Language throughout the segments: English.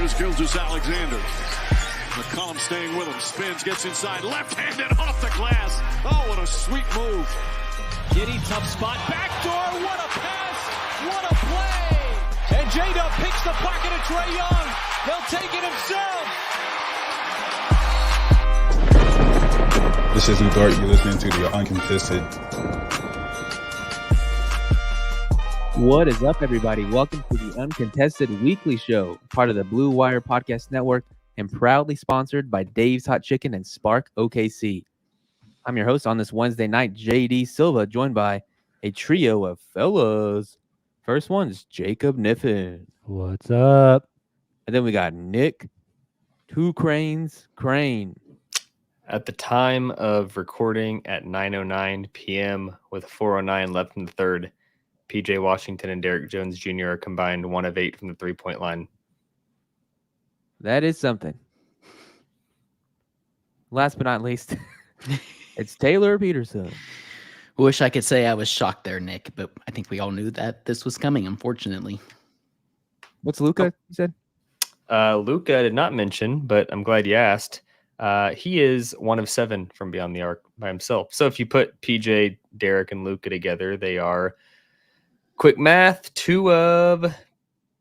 is Gilgeous-Alexander. McCollum staying with him. Spins, gets inside. Left-handed off the glass. Oh, what a sweet move. Giddy, tough spot. Backdoor. What a pass. What a play. And J-Dub picks the pocket of Trae Young. He'll take it himself. This is Udart. You're listening to the Uncontested. What is up, everybody? Welcome to the Uncontested Weekly Show, part of the Blue Wire Podcast Network and proudly sponsored by Dave's Hot Chicken and Spark OKC. I'm your host on this Wednesday night, JD Silva, joined by a trio of fellas. First one is Jacob Niffen. What's up? And then we got Nick Two Cranes Crane. At the time of recording at 9:09 p.m. with 4:09 left in the third, PJ Washington and Derek Jones Jr. are combined 1 of 8 from the three-point line. That is something. Last but not least, it's Taylor Peterson. Wish I could say I was shocked there, Nick, but I think we all knew that this was coming, unfortunately. What's Luka said? Luka did not mention, but I'm glad you asked. He is 1 of 7 from beyond the arc by himself. So if you put PJ, Derek, and Luka together, they are, quick math, 2 of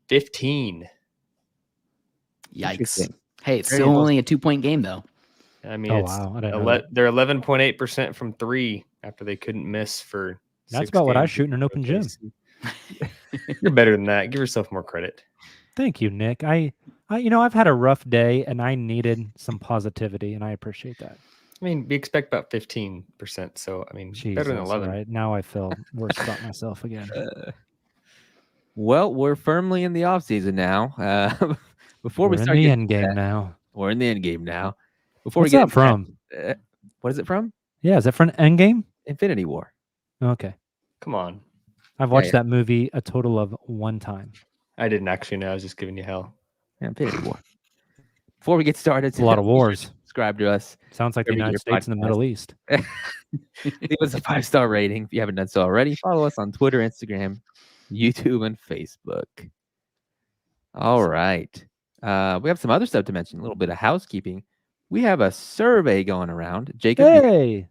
15. Yikes. Hey, it's still only a 2-point game, though. I mean, they're 11.8% from 3 after they couldn't miss for That's 6 about what I games shoot in an open gym. You're better than that. Give yourself more credit. Thank you, Nick. I've had a rough day and I needed some positivity, and I appreciate that. I mean, we expect about 15%. So, I mean, Jesus, better than 11. Right? Now I feel worse about myself again. Well, we're firmly in the offseason now. Before We're we start in the getting end game that, now. We're in the end game now. Before What's we get that from? What is it from? Yeah, is that for an end game? Infinity War. Okay. Come on. I've watched Yeah. that movie a total of 1 time. I didn't actually know. I was just giving you hell. Yeah, Infinity War. Before we get started, It's a lot of wars. subscribe to us. Sounds like the Wherever you United get your States and the podcast. Middle East. Leave us a 5-star rating if you haven't done so already. Follow us on Twitter, Instagram, YouTube, and Facebook. All right. We have some other stuff to mention. A little bit of housekeeping. We have a survey going around. Jacob, Hey,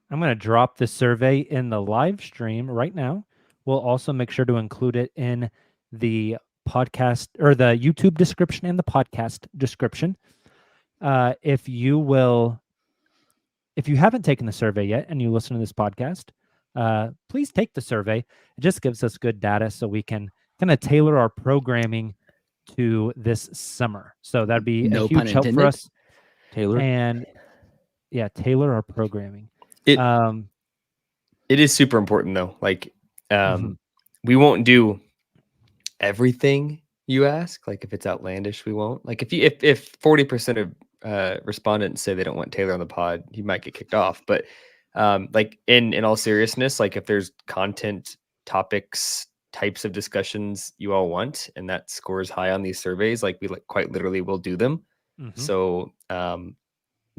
I'm going to drop the survey in the live stream right now. We'll also make sure to include it in the podcast or the YouTube description and the podcast description. If you haven't taken the survey yet and you listen to this podcast, please take the survey. It just gives us good data so we can kind of tailor our programming to this summer. So that'd be No a pun huge help for intended. us. Taylor. And yeah, tailor our programming. It is super important though. Like, we won't do everything you ask. Like if it's outlandish, we won't. Like if 40% of respondents say they don't want Taylor on the pod, he might get kicked off. But like in all seriousness, like if there's content, topics, types of discussions you all want, and that scores high on these surveys, like we quite literally will do them. So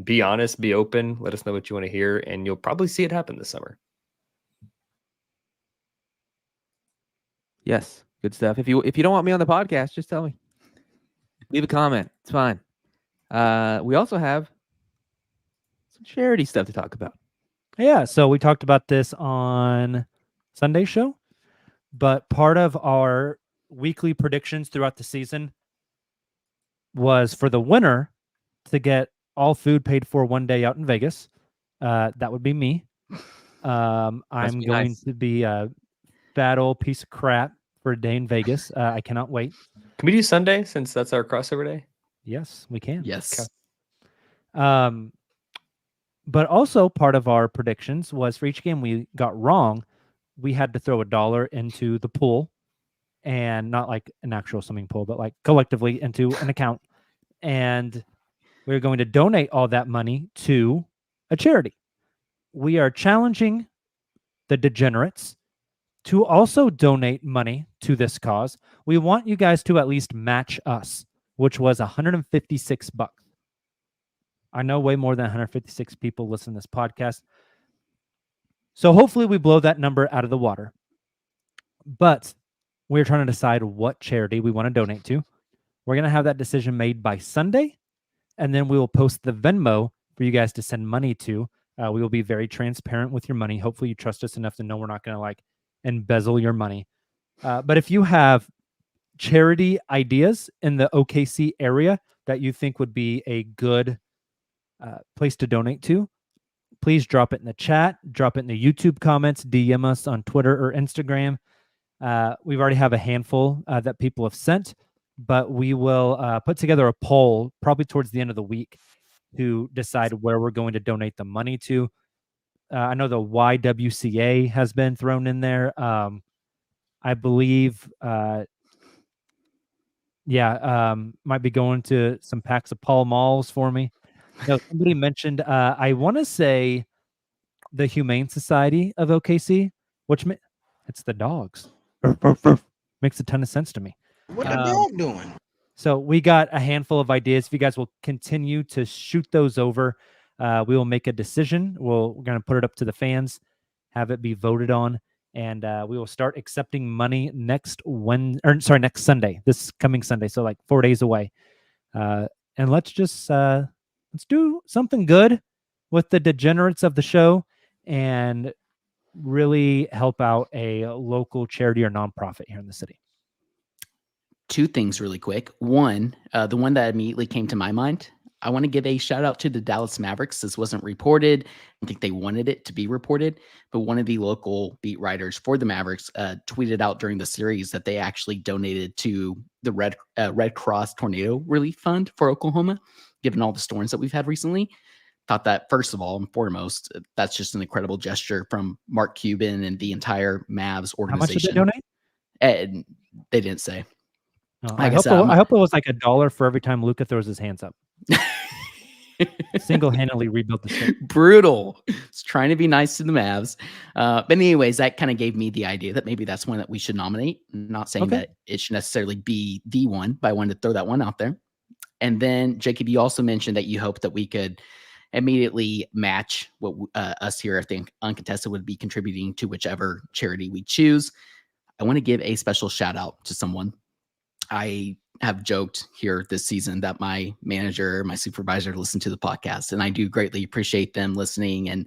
be honest, be open, let us know what you want to hear, and you'll probably see it happen this summer. Yes, good stuff. If you don't want me on the podcast, just tell me. Leave a comment. It's fine. We also have some charity stuff to talk about. Yeah, so we talked about this on Sunday's show, but part of our weekly predictions throughout the season was for the winner to get all food paid for one day out in Vegas. That would be me. I'm be going nice. to be a fat old piece of crap for a day in Vegas. I cannot wait. Can we do Sunday since that's our crossover day? Yes, we can. Yes. But also part of our predictions was for each game we got wrong, we had to throw $1 into the pool, and not like an actual swimming pool, but like collectively into an account. And we're going to donate all that money to a charity. We are challenging the degenerates to also donate money to this cause. We want you guys to at least match us, which was $156. I know way more than 156 people listen to this podcast. So hopefully we blow that number out of the water. But we're trying to decide what charity we want to donate to. We're going to have that decision made by Sunday, and then we will post the Venmo for you guys to send money to. We will be very transparent with your money. Hopefully you trust us enough to know we're not going to like embezzle your money. But if you have charity ideas in the OKC area that you think would be a good place to donate to, please drop it in the chat, drop it in the YouTube comments, DM us on Twitter or Instagram. We've already have a handful that people have sent, but we will put together a poll probably towards the end of the week to decide where we're going to donate the money to. I know the YWCA has been thrown in there. I believe, might be going to some packs of Pall Malls for me. No, somebody mentioned, I want to say the Humane Society of OKC, which it's the dogs. Makes a ton of sense to me. What the dog doing? So we got a handful of ideas. If you guys will continue to shoot those over, we will make a decision. We're going to put it up to the fans, have it be voted on, and we will start accepting money next Sunday, this coming Sunday. So like 4 days away. And let's do something good with the degenerates of the show and really help out a local charity or nonprofit here in the city. Two things really quick. One, the one that immediately came to my mind, I want to give a shout out to the Dallas Mavericks. This wasn't reported. I don't think they wanted it to be reported, but one of the local beat writers for the Mavericks tweeted out during the series that they actually donated to the Red Cross Tornado Relief Fund for Oklahoma, given all the storms that we've had recently. Thought that, first of all and foremost, that's just an incredible gesture from Mark Cuban and the entire Mavs organization. How much did they donate? And they didn't say. I hope it was like $1 for every time Luka throws his hands up. Single-handedly rebuilt the state. Brutal. It's trying to be nice to the Mavs. But anyways, that kind of gave me the idea that maybe that's one that we should nominate. Not saying that it should necessarily be the one, but I wanted to throw that one out there. And then, Jacob, you also mentioned that you hope that we could immediately match what us here, I think, Uncontested would be contributing to whichever charity we choose. I want to give a special shout out to someone. I have joked here this season that my manager, my supervisor listen to the podcast, and I do greatly appreciate them listening and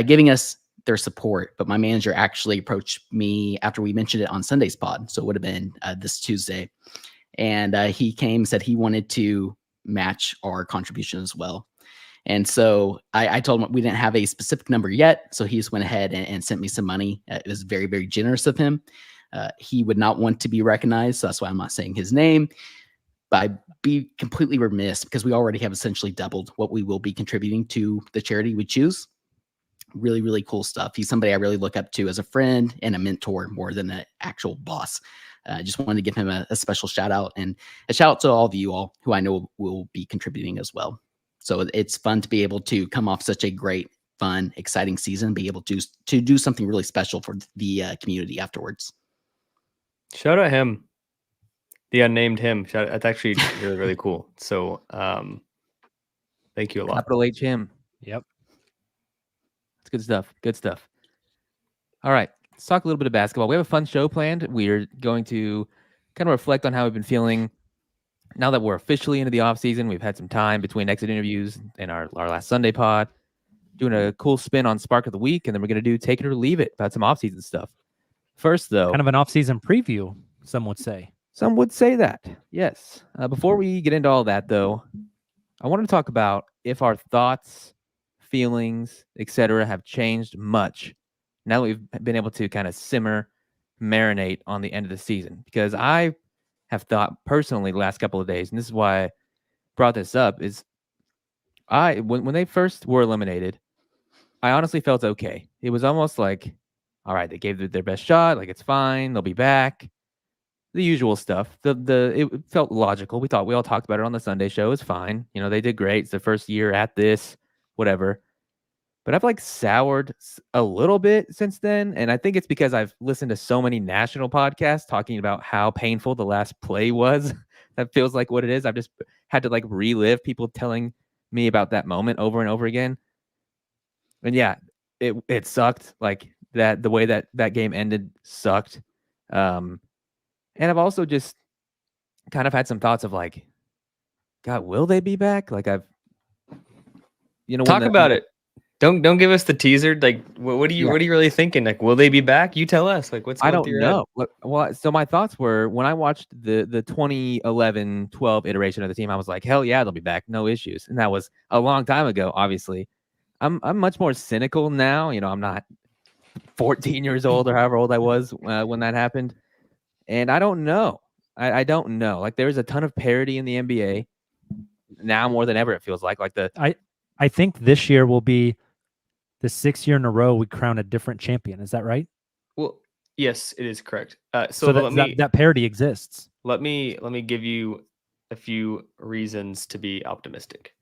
giving us their support. But my manager actually approached me after we mentioned it on Sunday's pod. So it would have been this Tuesday. And he came, said he wanted to match our contribution as well. And so I told him we didn't have a specific number yet. So he just went ahead and sent me some money. It was very, very generous of him. He would not want to be recognized. So that's why I'm not saying his name. But I'd be completely remiss because we already have essentially doubled what we will be contributing to the charity we choose. Really, really cool stuff. He's somebody I really look up to as a friend and a mentor more than an actual boss. I just wanted to give him a special shout out, and a shout out to all of you all who I know will be contributing as well. So it's fun to be able to come off such a great, fun, exciting season, be able to do something really special for the community afterwards. Shout out him, the unnamed him. That's actually really, really cool. So thank you a lot. Capital H him. Yep. It's good stuff. Good stuff. All right. Let's talk a little bit of basketball. We have a fun show planned. We're going to kind of reflect on how we've been feeling now that we're officially into the offseason. We've had some time between exit interviews and our last Sunday pod, doing a cool spin on Spark of the Week, and then we're going to do Take It or Leave It about some offseason stuff. First, though, kind of an off-season preview, some would say. Some would say that, yes. Before we get into all that, though, I want to talk about if our thoughts, feelings, etc., have changed much now that we've been able to kind of marinate on the end of the season. Because I have thought personally the last couple of days, and this is why I brought this up, is when they first were eliminated, I honestly felt okay. It was almost like, all right, they gave their best shot, like it's fine, they'll be back. The usual stuff. It felt logical. We all talked about it on the Sunday show. It's fine. You know, they did great. It's their first year at this, whatever. But I've like soured a little bit since then. And I think it's because I've listened to so many national podcasts talking about how painful the last play was. That feels like what it is. I've just had to like relive people telling me about that moment over and over again. And yeah, it sucked. Like the way that game ended sucked. And I've also just kind of had some thoughts of like, God, will they be back? Like Talk about it. Don't give us the teaser. Like, what are you really thinking? Like, will they be back? You tell us. Like, what's going I through don't your know. Well, so my thoughts were when I watched the 2011-12 iteration of the team, I was like, hell yeah, they'll be back, no issues. And that was a long time ago. Obviously, I'm much more cynical now. I'm not 14 years old or however old I was when that happened, and I don't know. I don't know. Like, there's a ton of parity in the NBA now more than ever. It feels like I think this year will be the 6th year in a row we crown a different champion. Is that right? Well, yes, it is correct. So that parity exists. Let me give you a few reasons to be optimistic.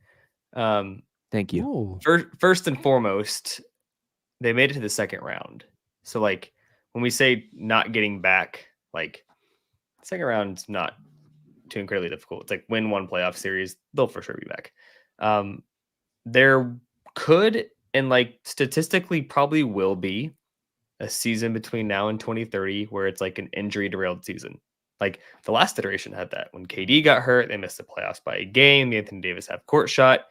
Thank you. Ooh. First and foremost, they made it to the second round. So like when we say not getting back, like second round's not too incredibly difficult. It's like win one playoff series, they'll for sure be back. There could and like statistically probably will be a season between now and 2030 where it's like an injury derailed season. Like the last iteration had that. When KD got hurt, they missed the playoffs by a game. The Anthony Davis half court shot.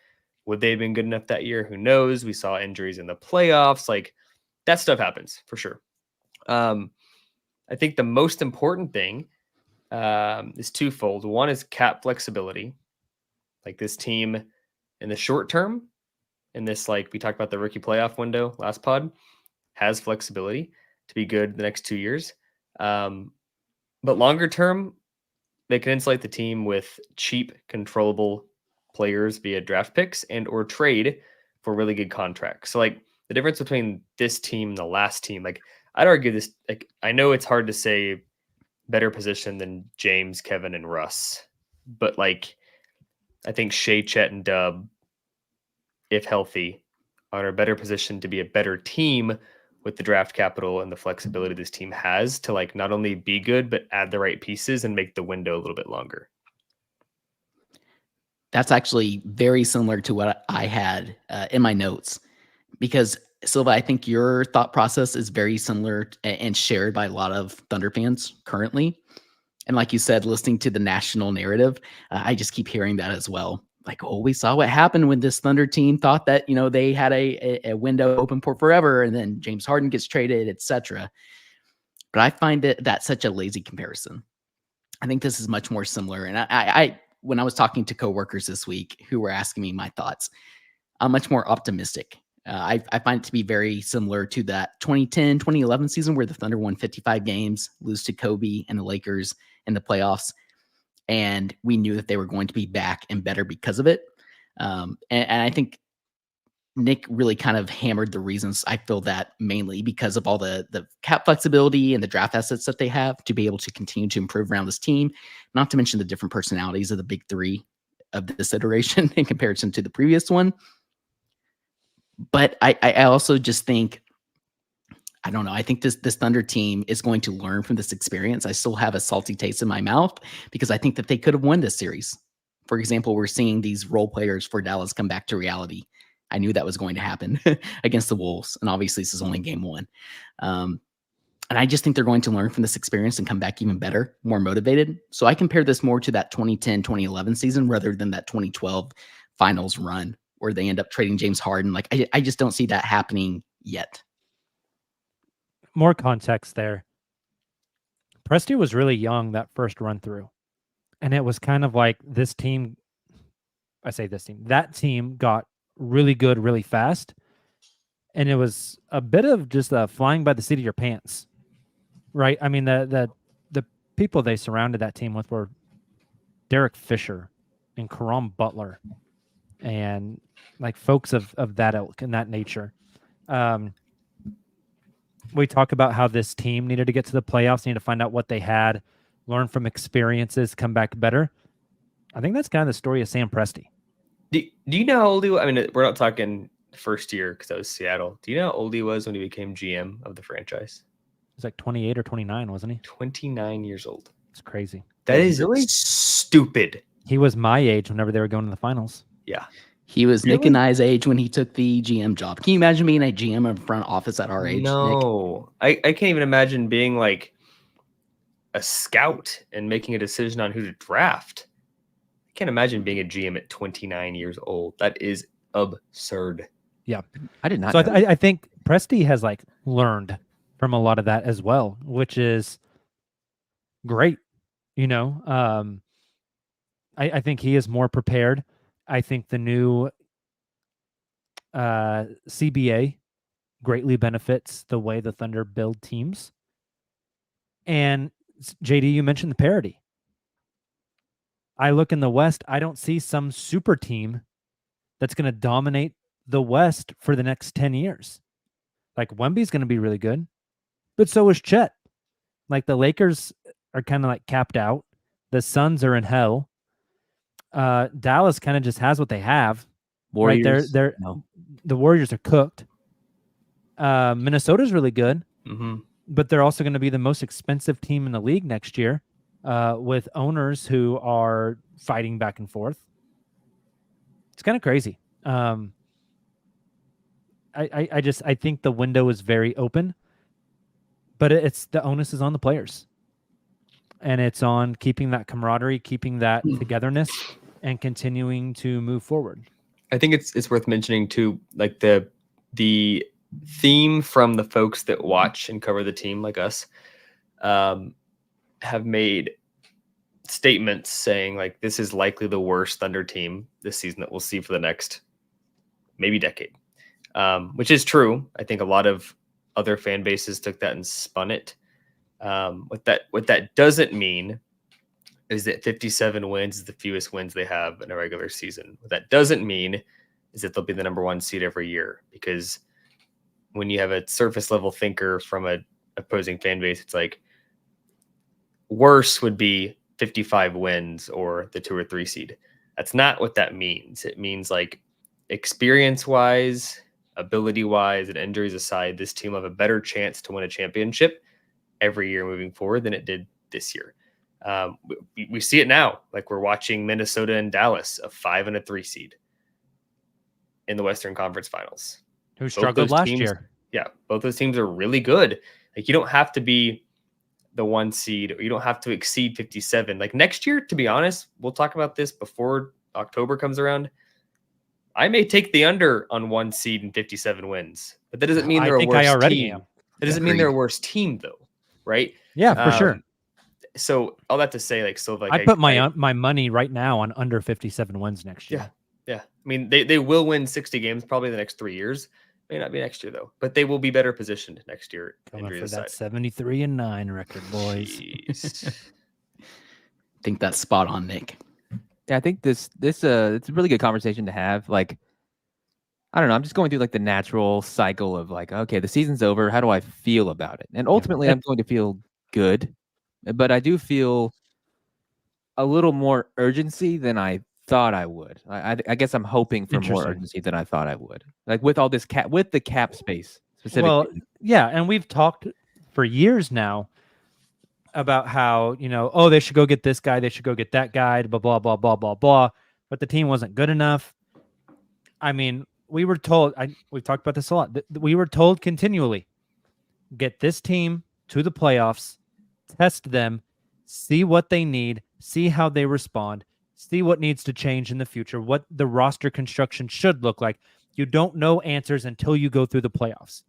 Would they have been good enough that year? Who knows? We saw injuries in the playoffs. Like that stuff happens for sure. I think the most important thing is twofold. One is cap flexibility. Like this team in the short term, in this, like we talked about the rookie playoff window last pod, has flexibility to be good the next 2 years. But longer term, they can insulate the team with cheap, controllable players via draft picks and or trade for really good contracts. So like the difference between this team and the last team, like I'd argue this, like I know it's hard to say better position than James, Kevin, and Russ, but like I think Shea, Chet, and Dub, if healthy, are in a better position to be a better team with the draft capital and the flexibility this team has to like not only be good, but add the right pieces and make the window a little bit longer. That's actually very similar to what I had in my notes, because Silva, I think your thought process is very similar and shared by a lot of Thunder fans currently. And like you said, listening to the national narrative, I just keep hearing that as well. Like, oh, we saw what happened when this Thunder team thought that, they had a window open for forever, and then James Harden gets traded, etc. But I find that's such a lazy comparison. I think this is much more similar. And I when I was talking to coworkers this week who were asking me my thoughts, I'm much more optimistic. I find it to be very similar to that 2010, 2011 season where the Thunder won 55 games, lose to Kobe and the Lakers in the playoffs. And we knew that they were going to be back and better because of it. And I think Nick really kind of hammered the reasons. I feel that mainly because of all the cap flexibility and the draft assets that they have to be able to continue to improve around this team, not to mention the different personalities of the big three of this iteration in comparison to the previous one. But I also just think, I don't know, I think this Thunder team is going to learn from this experience. I still have a salty taste in my mouth because I think that they could have won this series. For example, we're seeing these role players for Dallas come back to reality. I knew that was going to happen against the Wolves. And obviously this is only game one. And I just think they're going to learn from this experience and come back even better, more motivated. So I compare this more to that 2010, 2011 season rather than that 2012 finals run where they end up trading James Harden. Like I just don't see that happening yet. More context there. Presti was really young that first run through. And it was kind of like this team, I say this team, that team got really good really fast. And it was a bit of just flying by the seat of your pants, right? I mean, the people they surrounded that team with were Derek Fisher and Karam Butler and like folks of that ilk and that nature. We talk about how this team needed to get to the playoffs, needed to find out what they had, learn from experiences, come back better. I think that's kind of the story of Sam Presti. Do you know how old he was? I mean, we're not talking first year because that was Seattle. Do you know how old he was when he became GM of the franchise? He was like 28 or 29, wasn't he? 29 years old. It's crazy. That is really stupid. He was my age whenever they were going to the finals. Yeah. He was Nick and I's age when he took the GM job. Can you imagine being a GM in front office at our age? No. I can't even imagine being like a scout and making a decision on who to draft. I can't imagine being a GM at 29 years old. That is absurd. Yeah, I did not. So know. I think Presti has like learned from a lot of that as well, which is great. You know, I think he is more prepared. I think the new CBA greatly benefits the way the Thunder build teams. And JD, you mentioned the parity. I look in the West, I don't see some super team that's going to dominate the West for the next 10 years. Like Wemby's going to be really good, but so is Chet. Like the Lakers are kind of like capped out. The Suns are in hell. Dallas kind of just has what they have. Warriors. Right? The Warriors are cooked. Minnesota's really good, but they're also going to be the most expensive team in the league next year, with owners who are fighting back and forth. It's kind of crazy. I think the window is very open, but it's the onus is on the players, and it's on keeping that camaraderie, keeping that togetherness, and continuing to move forward. I think it's worth mentioning too, like the theme from the folks that watch and cover the team like us have made statements saying like this is likely the worst Thunder team this season that we'll see for the next maybe decade, which is true. I think a lot of other fan bases took that and spun it. What that doesn't mean is that 57 wins is the fewest wins they have in a regular season. What that doesn't mean is that they'll be the number one seed every year, because when you have a surface level thinker from a opposing fan base, it's like worse would be 55 wins or the 2 or 3 seed. That's not what that means. It means like experience wise, ability wise, and injuries aside, this team will have a better chance to win a championship every year moving forward than it did this year. We see it now. Like we're watching Minnesota and Dallas, a 5 and a 3 seed in the Western Conference Finals. Who struggled last year. Yeah, both those teams are really good. Like you don't have to be the 1 seed, or you don't have to exceed 57. Like next year, to be honest, we'll talk about this before October comes around. I may take the under on 1 seed and 57 wins, but that doesn't mean they're a worse team. It doesn't mean they're a worse team though, right? Yeah, for sure. So all that to say, like Silva, I put my money right now on under 57 wins next year. Yeah. I mean, they will win 60 games probably the next 3 years. May not be next year though, but they will be better positioned next year. Coming for that 73-9 record, boys. I think that's spot on, Nick. Yeah, I think it's a really good conversation to have. Like, I don't know, I'm just going through like the natural cycle of like, okay, the season's over. How do I feel about it? And ultimately, I'm going to feel good, but I do feel a little more urgency than I thought I would. I guess I'm hoping for more urgency than I thought I would. Like with all this with the cap space specifically. Well, yeah, and we've talked for years now about how, oh, they should go get this guy, they should go get that guy, blah, blah, blah, blah, blah, blah. But the team wasn't good enough. I mean, we were told, we've talked about this a lot. We were told continually, get this team to the playoffs, test them, see what they need, see how they respond, see what needs to change in the future, what the roster construction should look like. You don't know answers until you go through the playoffs.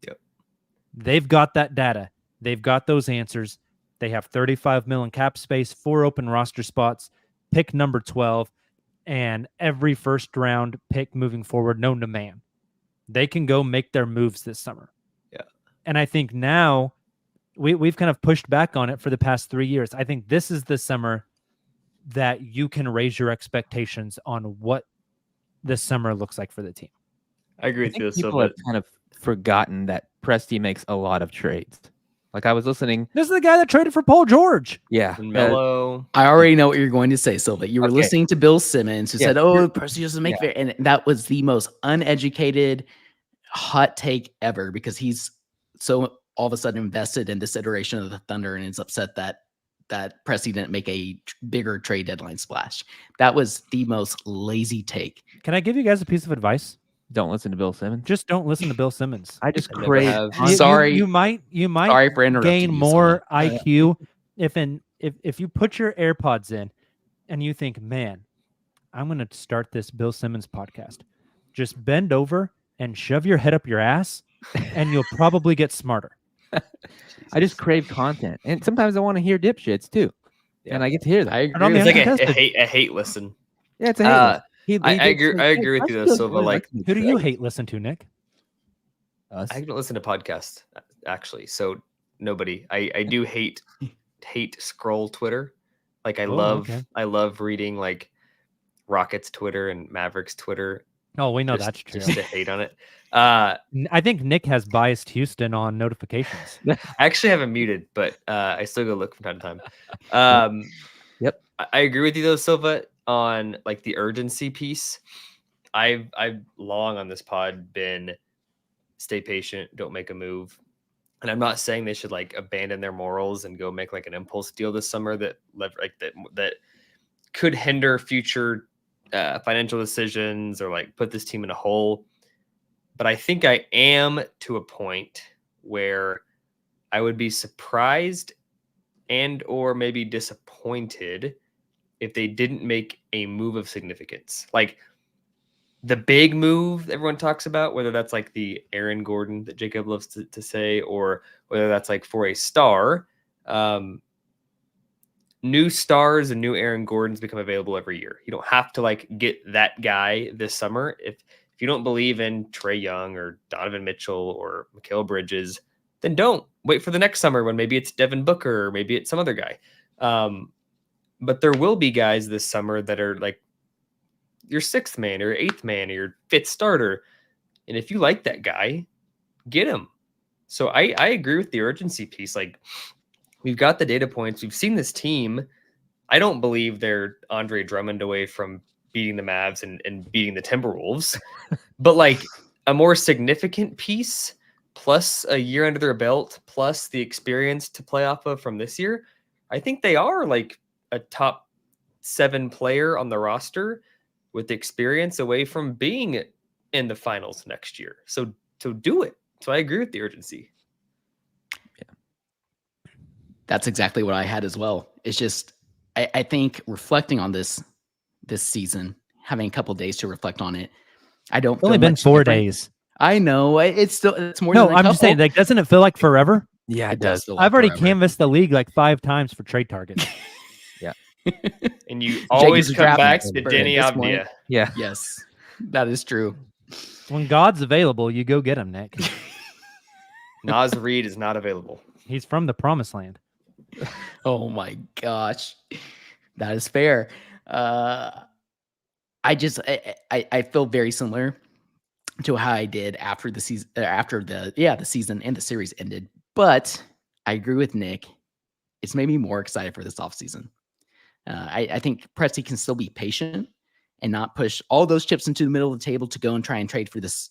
Yep. They've got that data. They've got those answers. They have $35 million cap space, 4 open roster spots, pick number 12, and every first round pick moving forward known to man. They can go make their moves this summer. Yeah. And I think now we've kind of pushed back on it for the past 3 years. I think this is the summer that you can raise your expectations on what this summer looks like for the team. I agree with you. People have kind of forgotten that Presti makes a lot of trades. Like I was listening. This is the guy that traded for Paul George. Yeah. And Melo. I already know what you're going to say, Silva. You were listening to Bill Simmons, who said, Presti doesn't make fair. And that was the most uneducated hot take ever, because he's so all of a sudden invested in this iteration of the Thunder and is upset that Presti didn't make a bigger trade deadline splash. That was the most lazy take. Can I give you guys a piece of advice? Don't listen to Bill Simmons. Just don't listen to Bill Simmons. I just crave. Sorry. You might Sorry for interrupting gain you, more Silva. IQ if you put your AirPods in and you think, man, I'm going to start this Bill Simmons podcast, just bend over and shove your head up your ass, and you'll probably get smarter. I just crave content, and sometimes I want to hear dipshits too, and I get to hear them. I And on agree. the With It's like that. a hate listen. Yeah, it's a hate list. I agree with you though, Silva. Like, Who do you hate listen to, Nick? Us. I don't listen to podcasts actually, so nobody. I do hate scroll Twitter. Like I love reading like Rockets Twitter and Mavericks Twitter. Oh, we know just, that's true. Just to hate on it. I think Nick has biased Houston on notifications. I actually have it muted, but I still go look from time to time. Yep. I agree with you though, Silva, on like the urgency piece. I've long on this pod been stay patient, don't make a move. And I'm not saying they should like abandon their morals and go make like an impulse deal this summer that could hinder future financial decisions or like put this team in a hole. But I think I am to a point where I would be surprised and or maybe disappointed if they didn't make a move of significance. Like the big move everyone talks about, whether that's like the Aaron Gordon that Jacob loves to say, or whether that's like for a star. New stars and new Aaron Gordons become available every year. You don't have to like get that guy this summer. If you don't believe in Trae Young or Donovan Mitchell or Mikal Bridges, then don't wait for the next summer when maybe it's Devin Booker or maybe it's some other guy. But there will be guys this summer that are like your sixth man or eighth man or your fifth starter. And if you like that guy, get him. So I agree with the urgency piece. Like we've got the data points. We've seen this team. I don't believe they're Andre Drummond away from beating the Mavs and beating the Timberwolves, but like a more significant piece plus a year under their belt, plus the experience to play off of from this year. I think they are like a top 7 player on the roster with experience away from being in the finals next year. So do it. So I agree with the urgency. Yeah. That's exactly what I had as well. It's just, I think reflecting on this season, having a couple days to reflect on it, I don't. It's only been 4 days. I know it's more. No, than a I'm just couple. saying, like, doesn't it feel like forever? Yeah, it does. feel like I've already forever. canvassed the league like 5 times for trade targets. Yeah. And you always Jacob's come drafting back to expert Denny at this point. Avdia. Yeah. Yes, that is true. When God's available, you go get him, Nick. Naz Reid is not available. He's from the promised land. Oh my gosh, that is fair. I feel very similar to how I did after the season, the season and the series ended. But I agree with Nick. It's made me more excited for this offseason. I think Presti can still be patient and not push all those chips into the middle of the table to go and try and trade for this,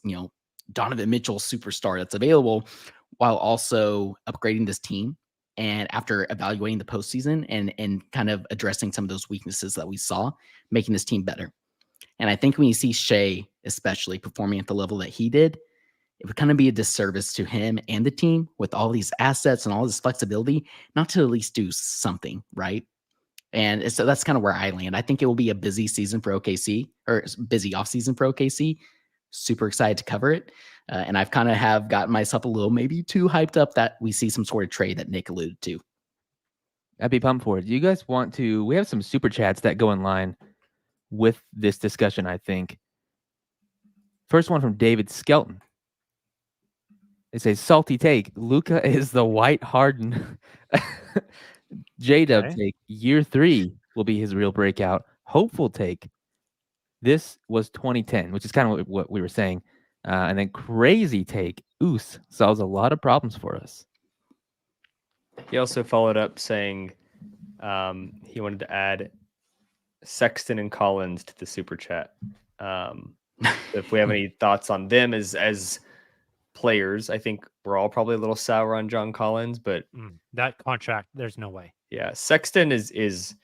Donovan Mitchell superstar that's available, while also upgrading this team. And after evaluating the postseason and kind of addressing some of those weaknesses that we saw, making this team better. And I think when you see Shea, especially performing at the level that he did, it would kind of be a disservice to him and the team with all these assets and all this flexibility, not to at least do something, right? And so that's kind of where I land. I think it will be a busy season for OKC, or busy offseason for OKC. Super excited to cover it. And I've kind of have gotten myself a little maybe too hyped up that we see some sort of trade that Nick alluded to. I'd be pumped for it. Do you guys want to? We have some super chats that go in line with this discussion, I think. First one from David Skelton. They say, salty take. Luka is the white Harden. J-Dub take. Year 3 will be his real breakout. Hopeful take. This was 2010, which is kind of what we were saying. And then crazy take. Oos solves a lot of problems for us. He also followed up saying he wanted to add Sexton and Collins to the super chat. If we have any thoughts on them as players, I think we're all probably a little sour on John Collins, but that contract, there's no way. Yeah, Sexton is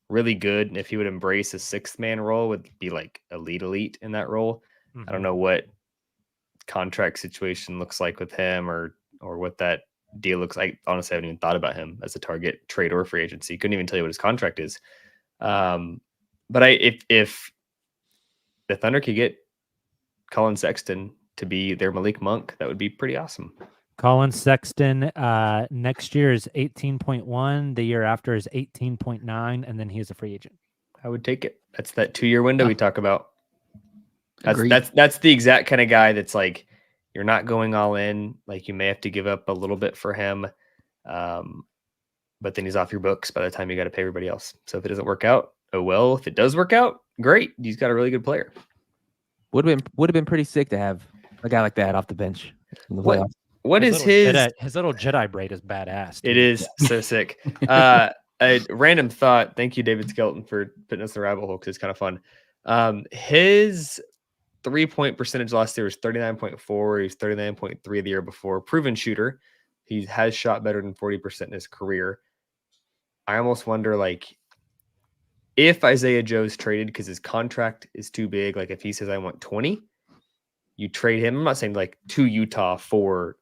really good, and if he would embrace a 6th-man role, would be like elite in that role. I don't know what contract situation looks like with him or what that deal looks like. Honestly, I haven't even thought about him as a target, trade, or free agency. Couldn't even tell you what his contract is. But if the Thunder could get Colin Sexton to be their Malik Monk, that would be pretty awesome. Colin Sexton next year is 18.1. The year after is 18.9, and then he is a free agent. I would take it. That's that 2-year window we talk about. Agreed. That's the exact kind of guy that's like, you're not going all in. Like, you may have to give up a little bit for him, but then he's off your books by the time you got to pay everybody else. So if it doesn't work out, oh well. If it does work out, great. He's got a really good player. Would have been pretty sick to have a guy like that off the bench in the playoffs. What is his little Jedi braid is badass. Dude. It is so sick. A random thought. Thank you, David Skelton, for putting us in the rabbit hole because it's kind of fun. His 3-point percentage last year was 39.4. He was 39.3 the year before. Proven shooter. He has shot better than 40% in his career. I almost wonder, like, if Isaiah Joe's traded because his contract is too big, like if he says I want 20, you trade him. I'm not saying like to Utah for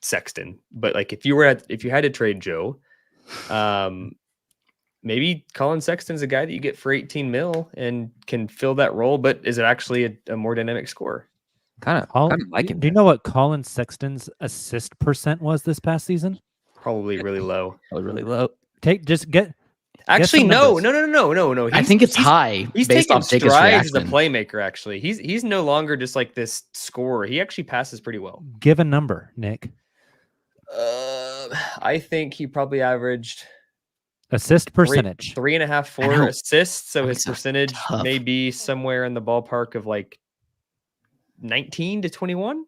Sexton, but like if you had to trade Joe, maybe Colin Sexton's a guy that you get for 18 mil and can fill that role, but is it actually a more dynamic scorer? Kind of like him. Do you know what Colin Sexton's assist percent was this past season? Probably really low. Really low. Actually, no. I think it's high. He's based taking off Jacob's strides as a reaction. playmaker. Actually, he's no longer just like this scorer. He actually passes pretty well. Give a number, Nick. I think he probably averaged Assist percentage. 3.5, 4 assists. So his percentage may be somewhere in the ballpark of like 19 to 21.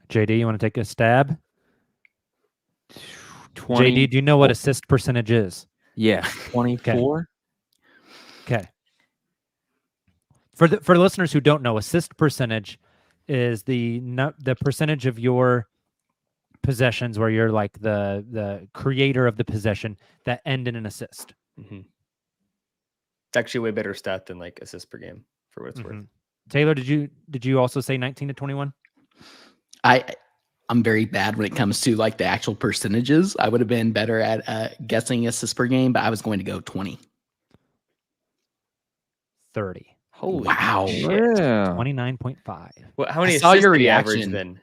JD, you want to take a stab? 20. JD, do you know what assist percentage is? Yeah, 24. Okay. For the listeners who don't know, assist percentage is the percentage of your possessions where you're like the creator of the possession that end in an assist. Mm-hmm. It's actually a way better stat than like assists per game for what it's worth. Taylor, did you also say 19 to 21? I'm very bad when it comes to like the actual percentages. I would have been better at guessing assists per game, but I was going to go 20. 30. Holy wow. shit. Yeah. 29.5. Well, how many I saw assists your did he average reaction. then?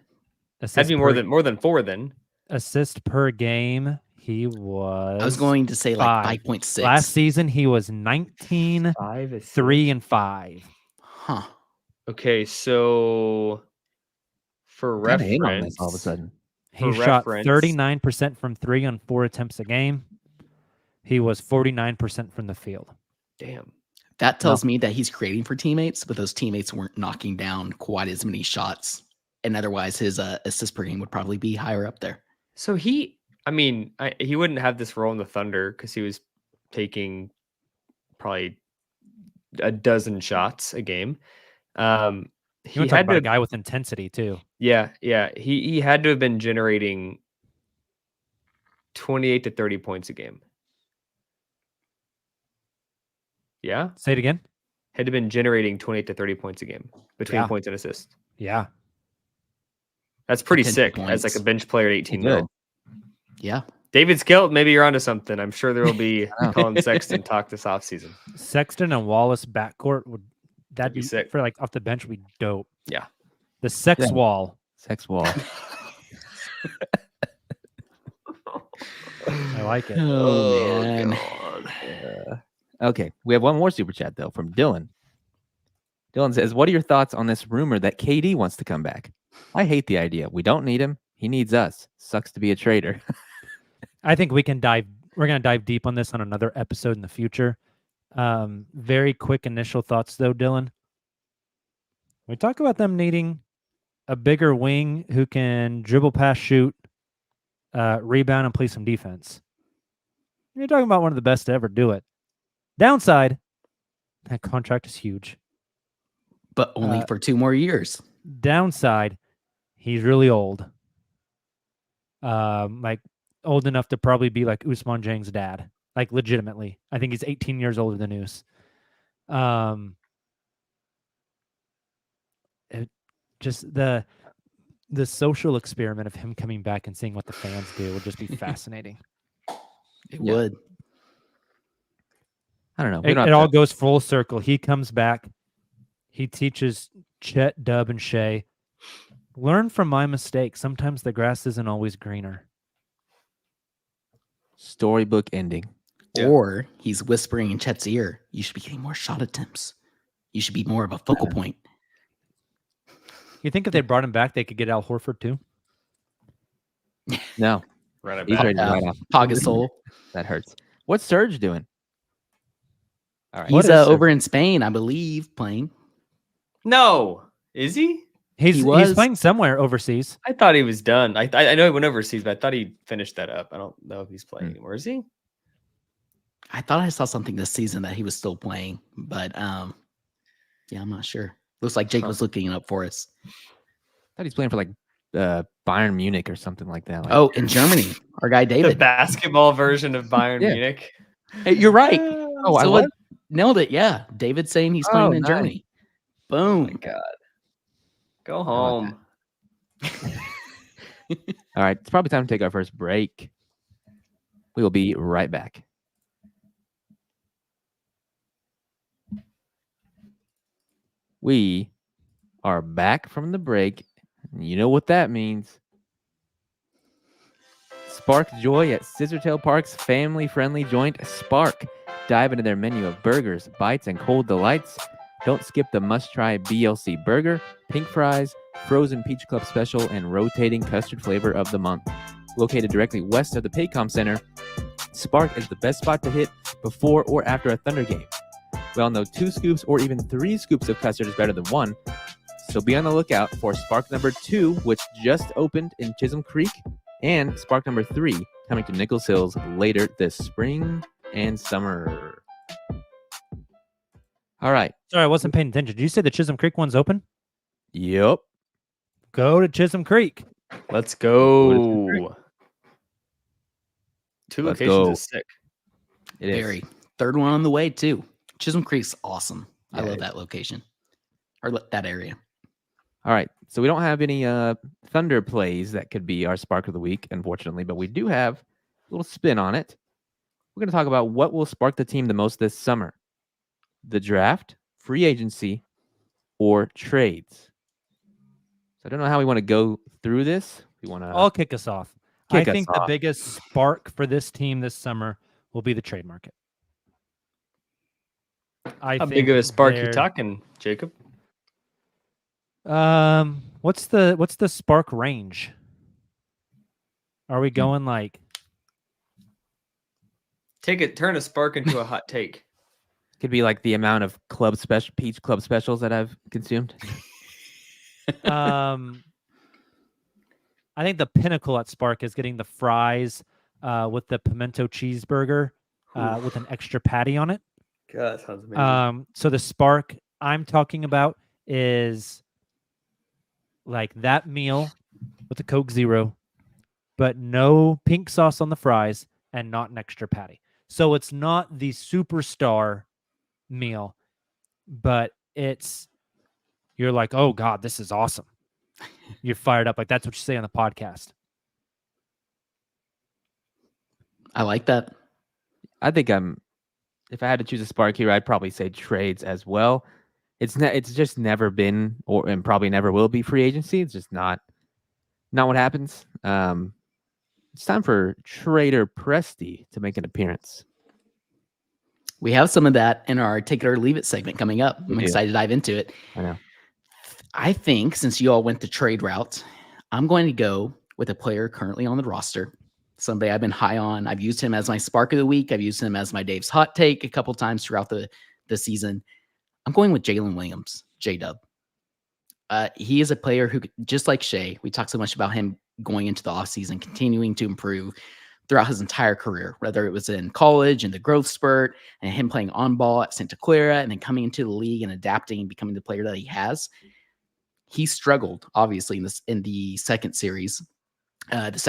Assist That'd be more than 4 then. Assist per game. He was. I was going to say like 5.6. Last season he was 19, 3 and 5. Huh. Okay, so for Kinda in on reference, this all of a sudden. He shot 39% from 3 on 4 attempts a game. He was 49% from the field. Damn. That tells me that he's creating for teammates, but those teammates weren't knocking down quite as many shots. And otherwise, his assist per game would probably be higher up there. So he wouldn't have this role in the Thunder because he was taking probably a dozen shots a game. He had about a guy with intensity too. Yeah. He had to have been generating 28 to 30 points a game. Yeah. Say it again. Had to have been generating 28 to 30 points a game between points and assists. Yeah. That's pretty 10 sick points. as like a bench player at 18 mil. Yeah. David Skelton, maybe you're onto something. I'm sure there will be Colin Sexton talk this offseason. Sexton and Wallace backcourt that'd be sick. For like off the bench would be dope. Yeah. The sex wall. Sex wall. I like it. Oh, man. Okay, we have one more super chat though from Dylan. Dylan says, "What are your thoughts on this rumor that KD wants to come back? I hate the idea. We don't need him. He needs us. Sucks to be a traitor." I think we're going to dive deep on this on another episode in the future. Very quick initial thoughts though, Dylan. We talk about them needing a bigger wing who can dribble, pass, shoot, rebound, and play some defense. You're talking about one of the best to ever do it. Downside, that contract is huge. But only for 2 more years. Downside, he's really old. Like old enough to probably be like Ousmane Dieng's dad. Like legitimately. I think he's 18 years older than Us. the social experiment of him coming back and seeing what the fans do would just be fascinating. It would. I don't know. We It, don't it have all to- goes full circle. He comes back. He teaches Chet, Dub, and Shea. Learn from my mistakes. Sometimes the grass isn't always greener. storybook ending. Yeah. Or he's whispering in Chet's ear, you should be getting more shot attempts. You should be more of a focal point. You think if they brought him back, they could get Al Horford too? No, Run it he's back. ready to ride off. Pogasol. That hurts. What's Serge doing? All right. He's is over in Spain, I believe, playing. No, is he? He's was- playing somewhere overseas. I thought he was done. I know he went overseas, but I thought he finished that up. I don't know if he's playing anymore. Is he? I thought I saw something this season that he was still playing, but yeah, I'm not sure. Looks like Jake was looking it up for us. I thought he's playing for like Bayern Munich or something like that. Like, Oh, in Germany, our guy The David. basketball version of Bayern Yeah. Munich. Hey, you're right. Oh, I So was? nailed it. Yeah, David saying he's playing Oh, in nice. Germany. Oh my Boom. god. Go about home. all right. It's probably time to take our first break. We will be right back. We are back from the break. You know what that means. Spark joy at Scissortail Park's family-friendly joint, Spark. Dive into their menu of burgers, bites, and cold delights. Don't skip the must-try BLC burger, pink fries, frozen peach club special, and rotating custard flavor of the month. Located directly west of the Paycom Center, Spark is the best spot to hit before or after a Thunder game. We all know 2 scoops or even 3 scoops of custard is better than 1, so be on the lookout for Spark number 2, which just opened in Chisholm Creek, and Spark number 3 coming to Nichols Hills later this spring and summer. All right. Sorry, I wasn't paying attention. Did you say the Chisholm Creek one's open? Yep. Go to Chisholm Creek. Let's go. 2 Let's locations go. is sick. It is. Very. Third one on the way, too. Chisholm Creek's awesome. I Yeah, love it that location or that area. All right. So we don't have any Thunder plays that could be our Spark of the Week, unfortunately, but we do have a little spin on it. We're going to talk about what will spark the team the most this summer. The draft, free agency, or trades. So I don't know how we want to go through this. We want to I'll kick us off. I kick us think the off. biggest spark for this team this summer will be the trade market. I How think big of a spark you they're- talking, Jacob? What's the spark range? Are we going like Turn a spark into a hot take. could be like the amount of peach club specials that I've consumed. I think the pinnacle at Spark is getting the fries with the pimento cheeseburger with an extra patty on it. God, that sounds amazing. So the Spark I'm talking about is like that meal with a Coke Zero, but no pink sauce on the fries and not an extra patty. So it's not the superstar meal, but you're like, oh God, this is awesome. You're fired up. Like that's what you say on the podcast. I like that. I think if I had to choose a spark here, I'd probably say trades as well. It's just never been and probably never will be free agency. It's just not what happens. It's time for Trader Presti to make an appearance. We have some of that in our Take It or Leave It segment coming up. I'm do. excited to dive into it. I know. I think since you all went the trade route, I'm going to go with a player currently on the roster. Somebody I've been high on. I've used him as my spark of the week. I've used him as my Dave's hot take a couple times throughout the season. I'm going with Jalen Williams, J-Dub. He is a player who, just like Shea, we talked so much about him going into the offseason, continuing to improve throughout his entire career, whether it was in college and the growth spurt and him playing on ball at Santa Clara and then coming into the league and adapting and becoming the player that he has. He struggled, obviously, in the second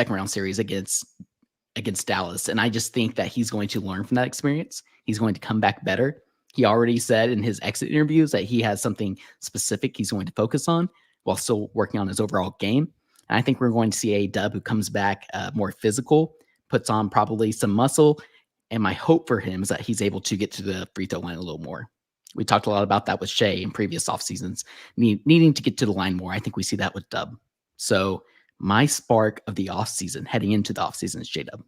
round series against Dallas. And I just think that he's going to learn from that experience. He's going to come back better. He already said in his exit interviews that he has something specific he's going to focus on while still working on his overall game. And I think we're going to see a Dub who comes back more physical, puts on probably some muscle. And my hope for him is that he's able to get to the free throw line a little more. We talked a lot about that with Shea in previous off seasons, needing to get to the line more. I think we see that with Dub. So my spark of the off season, heading into the off season, is J-Dub.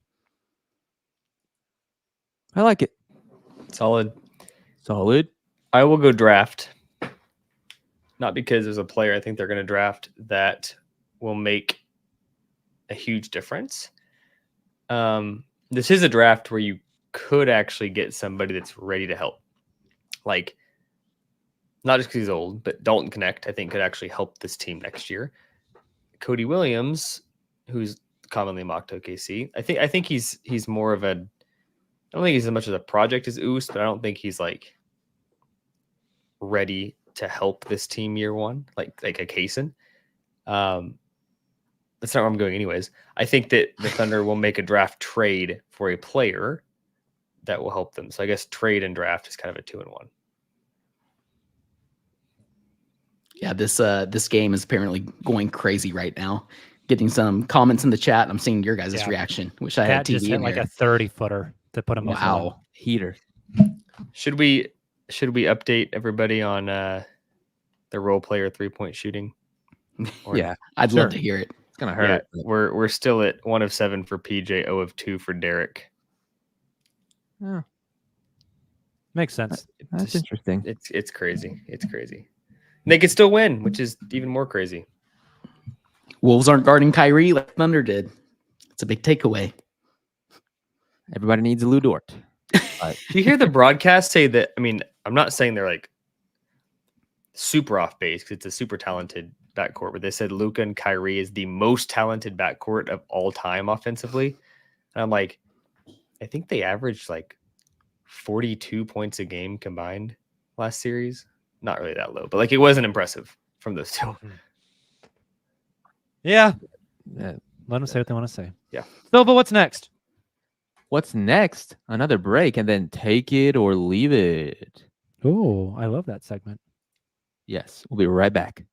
I like it. Solid. I will go draft. Not because there's a player I think they're going to draft that will make a huge difference. This is a draft where you could actually get somebody that's ready to help. Like, not just because he's old, but Dalton Connect, I think, could actually help this team next year. Cody Williams, who's commonly mocked OKC, I think he's more of a. I don't think he's as much as a project as Oos, but I don't think he's like ready to help this team year one, like a Kaysen. That's not where I'm going anyways. I think that the Thunder will make a draft trade for a player that will help them. So I guess trade and draft is kind of a 2-in-1. Yeah, this game is apparently going crazy right now. Getting some comments in the chat. I'm seeing your guys' reaction. Wish I had Cat just TV hit in like here. a 30-footer to put him. Wow. heater. Should we update everybody on the role player 3-point shooting? Or, Yeah, I'd sure. love to hear it. It's gonna hurt. Yeah, we're still at 1 of 7 for PJ, 0 of 2 for Derek. Yeah, Makes sense. that's Just- interesting. It's crazy. It's crazy. And they could still win, which is even more crazy. Wolves aren't guarding Kyrie like Thunder did. It's a big takeaway. Everybody needs a Lou Dort. Do you hear the broadcast say that? I mean, I'm not saying they're like super off base because it's a super talented backcourt, but they said Luka and Kyrie is the most talented backcourt of all time offensively. And I'm like, I think they averaged like 42 points a game combined last series. Not really that low, but like it wasn't impressive from those two. Yeah. Yeah. Let them say what they want to say. Yeah. Silva, what's next? What's next? Another break and then take it or leave it. Oh, I love that segment. Yes, we'll be right back.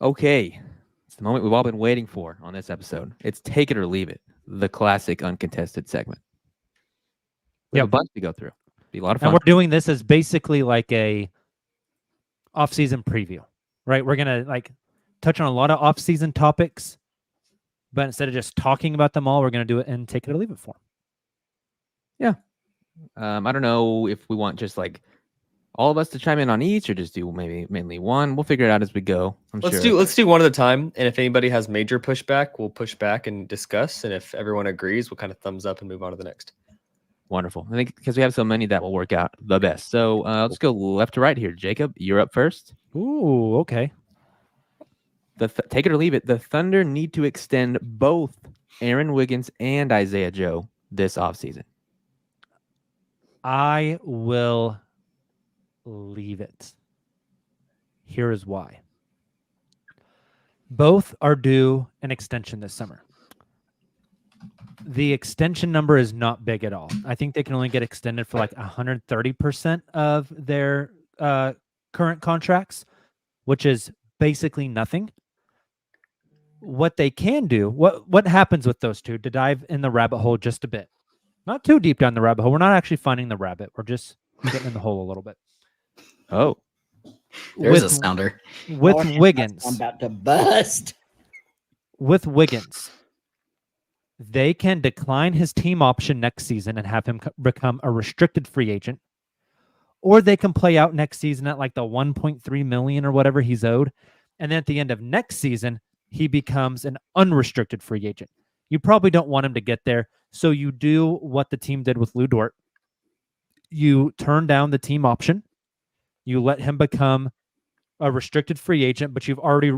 Okay, it's the moment we've all been waiting for on this episode. It's take it or leave it, the classic uncontested segment. We have a bunch to go through. Be a lot of fun. And we're doing this as basically like a off-season preview, right? We're gonna like touch on a lot of off-season topics, but instead of just talking about them all, we're gonna do it in take it or leave it form. I don't know if we want just like all of us to chime in on each, or just do maybe mainly one. We'll figure it out as we go. Let's do one at a time. And if anybody has major pushback, we'll push back and discuss. And if everyone agrees, we'll kind of thumbs up and move on to the next. Wonderful. I think because we have so many that will work out the best. So let's go left to right here. Jacob, you're up first. Ooh, okay. Take it or leave it. The Thunder need to extend both Aaron Wiggins and Isaiah Joe this offseason. I will leave it. Here is why. Both are due an extension this summer. The extension number is not big at all. I think they can only get extended for like 130% of their current contracts, which is basically nothing. What they can do, what happens with those two, to dive in the rabbit hole just a bit. Not too deep down the rabbit hole. We're not actually finding the rabbit. We're just getting in the hole a little bit. Oh, There's a sounder. With Wiggins. I'm about to bust. With Wiggins, they can decline his team option next season and have him become a restricted free agent, or they can play out next season at like the 1.3 million or whatever he's owed, and then at the end of next season he becomes an unrestricted free agent. You probably don't want him to get there, so you do what the team did with Lou Dort. You turn down the team option, you let him become a restricted free agent, but you've already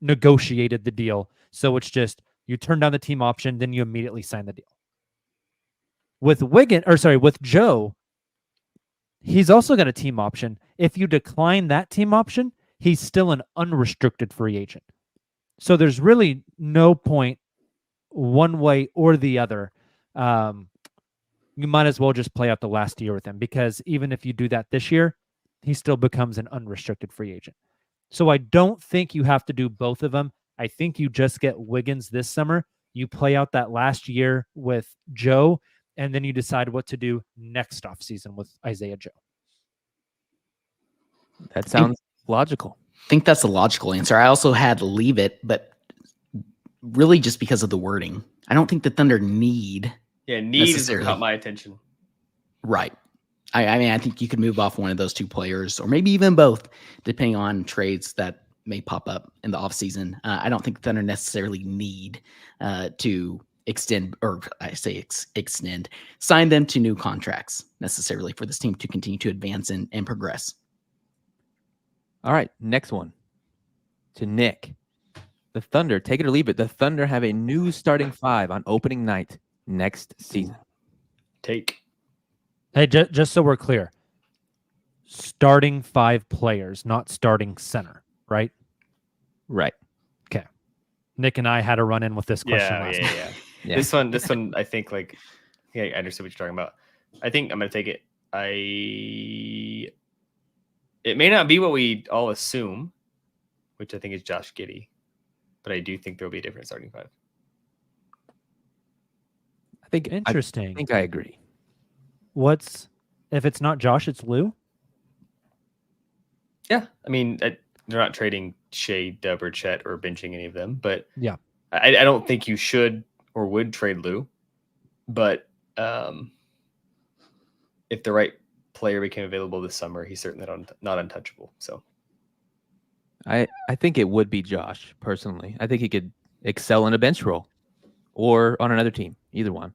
negotiated the deal, so it's just you turn down the team option, then you immediately sign the deal. With with Joe, he's also got a team option. If you decline that team option, he's still an unrestricted free agent. So there's really no point one way or the other. You might as well just play out the last year with him, because even if you do that this year, he still becomes an unrestricted free agent. So I don't think you have to do both of them. I think you just get Wiggins this summer. You play out that last year with Joe, and then you decide what to do next offseason with Isaiah Joe. That sounds logical. I think that's the logical answer. I also had leave it, but really just because of the wording. I don't think the Thunder need. Yeah, need is what necessarily. caught my attention. Right. I mean, I think you could move off one of those two players, or maybe even both, depending on trades that may pop up in the offseason. I don't think the Thunder necessarily need to extend, or I say extend, sign them to new contracts necessarily for this team to continue to advance and progress. All right, next one. To Nick. The Thunder, take it or leave it. The Thunder have a new starting five on opening night next season. Take. Hey, just so we're clear, starting 5 players, not starting center, right? Right. Okay. Nick and I had a run-in with this question last night. Yeah. This one, I think I understood what you're talking about. I think I'm going to take it. It may not be what we all assume, which I think is Josh Giddey, but I do think there'll be a different starting 5. I think Interesting. I think I agree. If it's not Josh, it's Lou? Yeah, I mean, they're not trading Shea, Dub, or Chet, or benching any of them, but Yeah. I don't think you should or would trade Lou. But if the right player became available this summer, he's certainly not untouchable. So I think it would be Josh, personally. I think he could excel in a bench role or on another team, either one.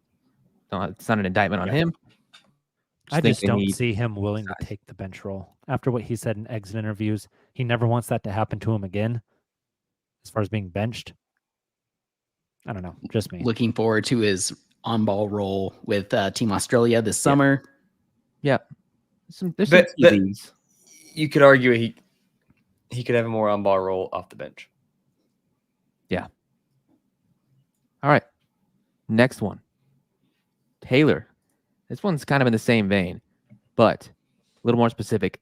No, it's not an indictment on him. I just think they don't need see him willing to size. take the bench role. After what he said in exit interviews, he never wants that to happen to him again as far as being benched. I don't know. Just me. Looking forward to his on-ball role with Team Australia this summer. Yeah. There's But- some but- TVs. you could argue he could have a more on-ball role off the bench. All right. Next one. Taylor. This one's kind of in the same vein, but a little more specific.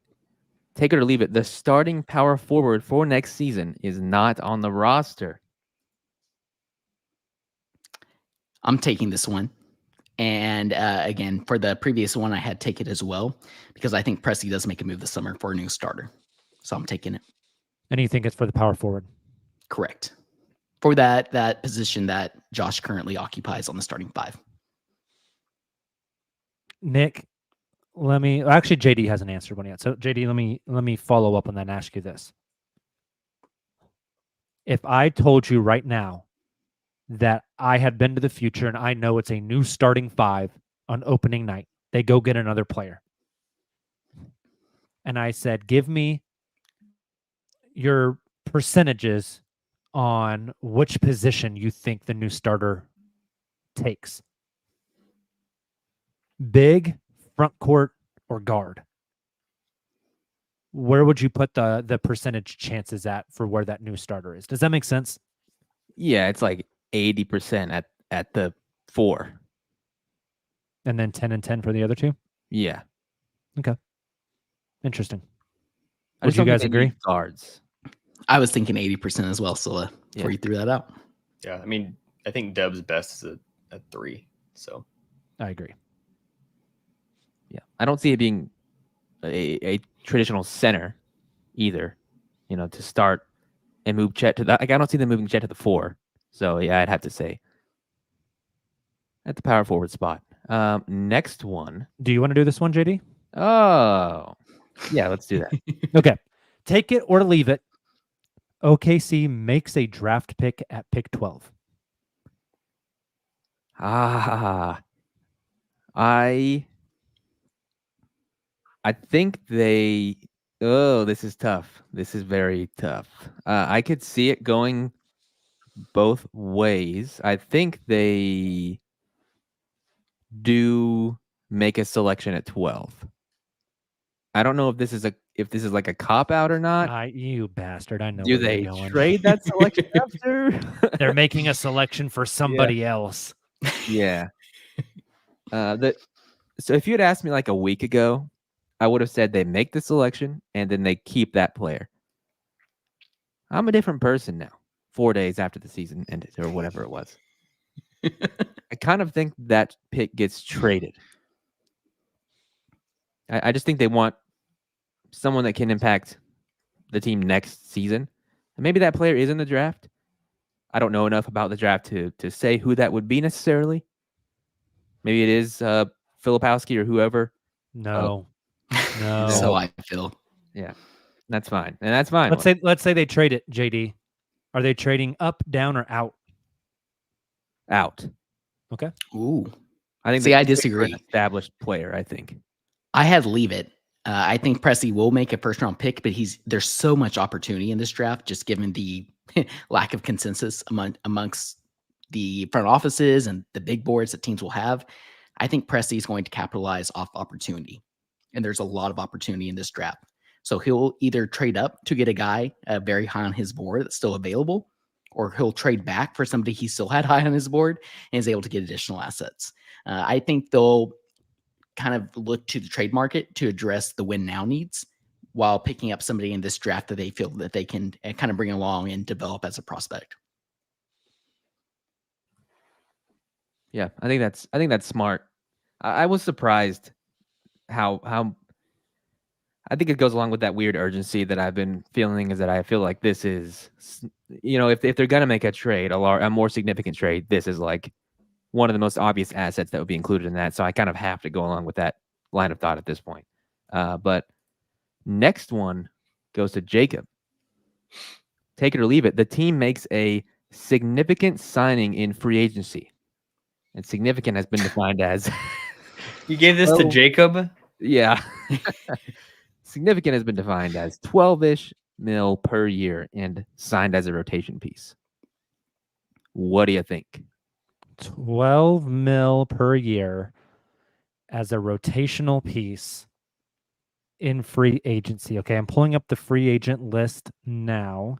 Take it or leave it. The starting power forward for next season is not on the roster. I'm taking this one. And again, for the previous one, I had take it as well because I think Presti does make a move this summer for a new starter. So I'm taking it. And you think it's for the power forward? Correct. For that position that Josh currently occupies on the starting 5. Nick, actually JD hasn't answered one yet. So JD, let me follow up on that and ask you this. If I told you right now that I had been to the future and I know it's a new starting 5 on opening night, they go get another player. And I said, give me your percentages on which position you think the new starter takes. Big, front court, or guard? Where would you put the percentage chances at for where that new starter is? Does that make sense? Yeah, it's like 80% at the 4. And then 10 and 10 for the other 2? Yeah. Interesting. I Would just you don't think guys they agree? need guards. I was thinking 80% as well, Scylla, before you threw that out. Yeah, I mean, I think Dub's best is a 3. So I agree. Yeah. I don't see it being a traditional center either, to start and move Chet to that. Like, I don't see them moving Chet to the 4. So, yeah, I'd have to say at the power forward spot. Next one. Do you want to do this one, JD? Oh, yeah, let's do that. Okay. Take it or leave it. OKC makes a draft pick at pick 12. I think this is tough. This is very tough. I could see it going both ways. I think they do make a selection at 12. I don't know if this is like a cop out or not. You bastard. I know Do where they you're going. trade that selection after? They're making a selection for somebody else. Yeah. So if you had asked me like a week ago, I would have said they make the selection and then they keep that player. I'm a different person now, 4 days after the season ended or whatever it was. I kind of think that pick gets traded. I just think they want someone that can impact the team next season. And maybe that player is in the draft. I don't know enough about the draft to say who that would be necessarily. Maybe it is Filipowski or whoever. No. No. So I feel. Yeah, that's fine. And that's fine. Let's say they trade it, JD. Are they trading up, down, or out? Out. Okay. Ooh. I think. See, I they trade for disagree. an established player, I think. I had leave it. I think Pressey will make a first round pick, but there's so much opportunity in this draft, just given the lack of consensus amongst the front offices and the big boards that teams will have. I think Pressey is going to capitalize off opportunity, and there's a lot of opportunity in this draft. So he'll either trade up to get a guy very high on his board that's still available, or he'll trade back for somebody he still had high on his board and is able to get additional assets. I think they'll kind of look to the trade market to address the win now needs while picking up somebody in this draft that they feel that they can kind of bring along and develop as a prospect. Yeah, I think that's smart. I was surprised how I think it goes along with that weird urgency that I've been feeling, is that I feel like this is, if they're going to make a trade, a more significant trade, this is like one of the most obvious assets that would be included in that. So I kind of have to go along with that line of thought at this point. But next one goes to Jacob. Take it or leave it. The team makes a significant signing in free agency. And significant has been defined as... You gave this to Jacob? Yeah. Significant has been defined as 12-ish mil per year and signed as a rotation piece. What do you think? 12 mil per year as a rotational piece in free agency. Okay, I'm pulling up the free agent list now.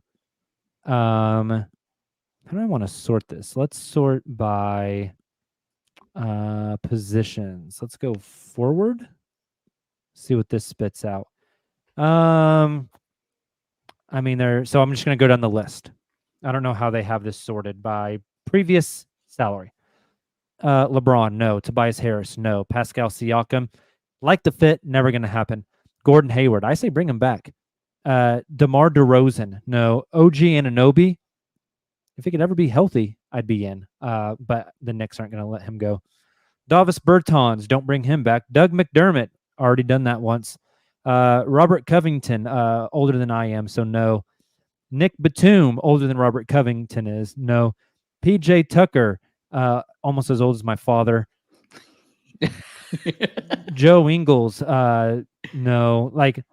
How do I want to sort this? Let's sort by positions. Let's go forward. See what this spits out. So I'm just going to go down the list. I don't know how they have this sorted by previous salary. LeBron, no. Tobias Harris, no. Pascal Siakam, like the fit, never going to happen. Gordon Hayward, I say bring him back. DeMar DeRozan, no. OG Anunoby, if he could ever be healthy, I'd be in. But the Knicks aren't going to let him go. Davis Bertans, don't bring him back. Doug McDermott, already done that once. Robert Covington, older than I am, so no. Nick Batum, older than Robert Covington is, no. PJ Tucker, almost as old as my father. Joe Ingles, no. Like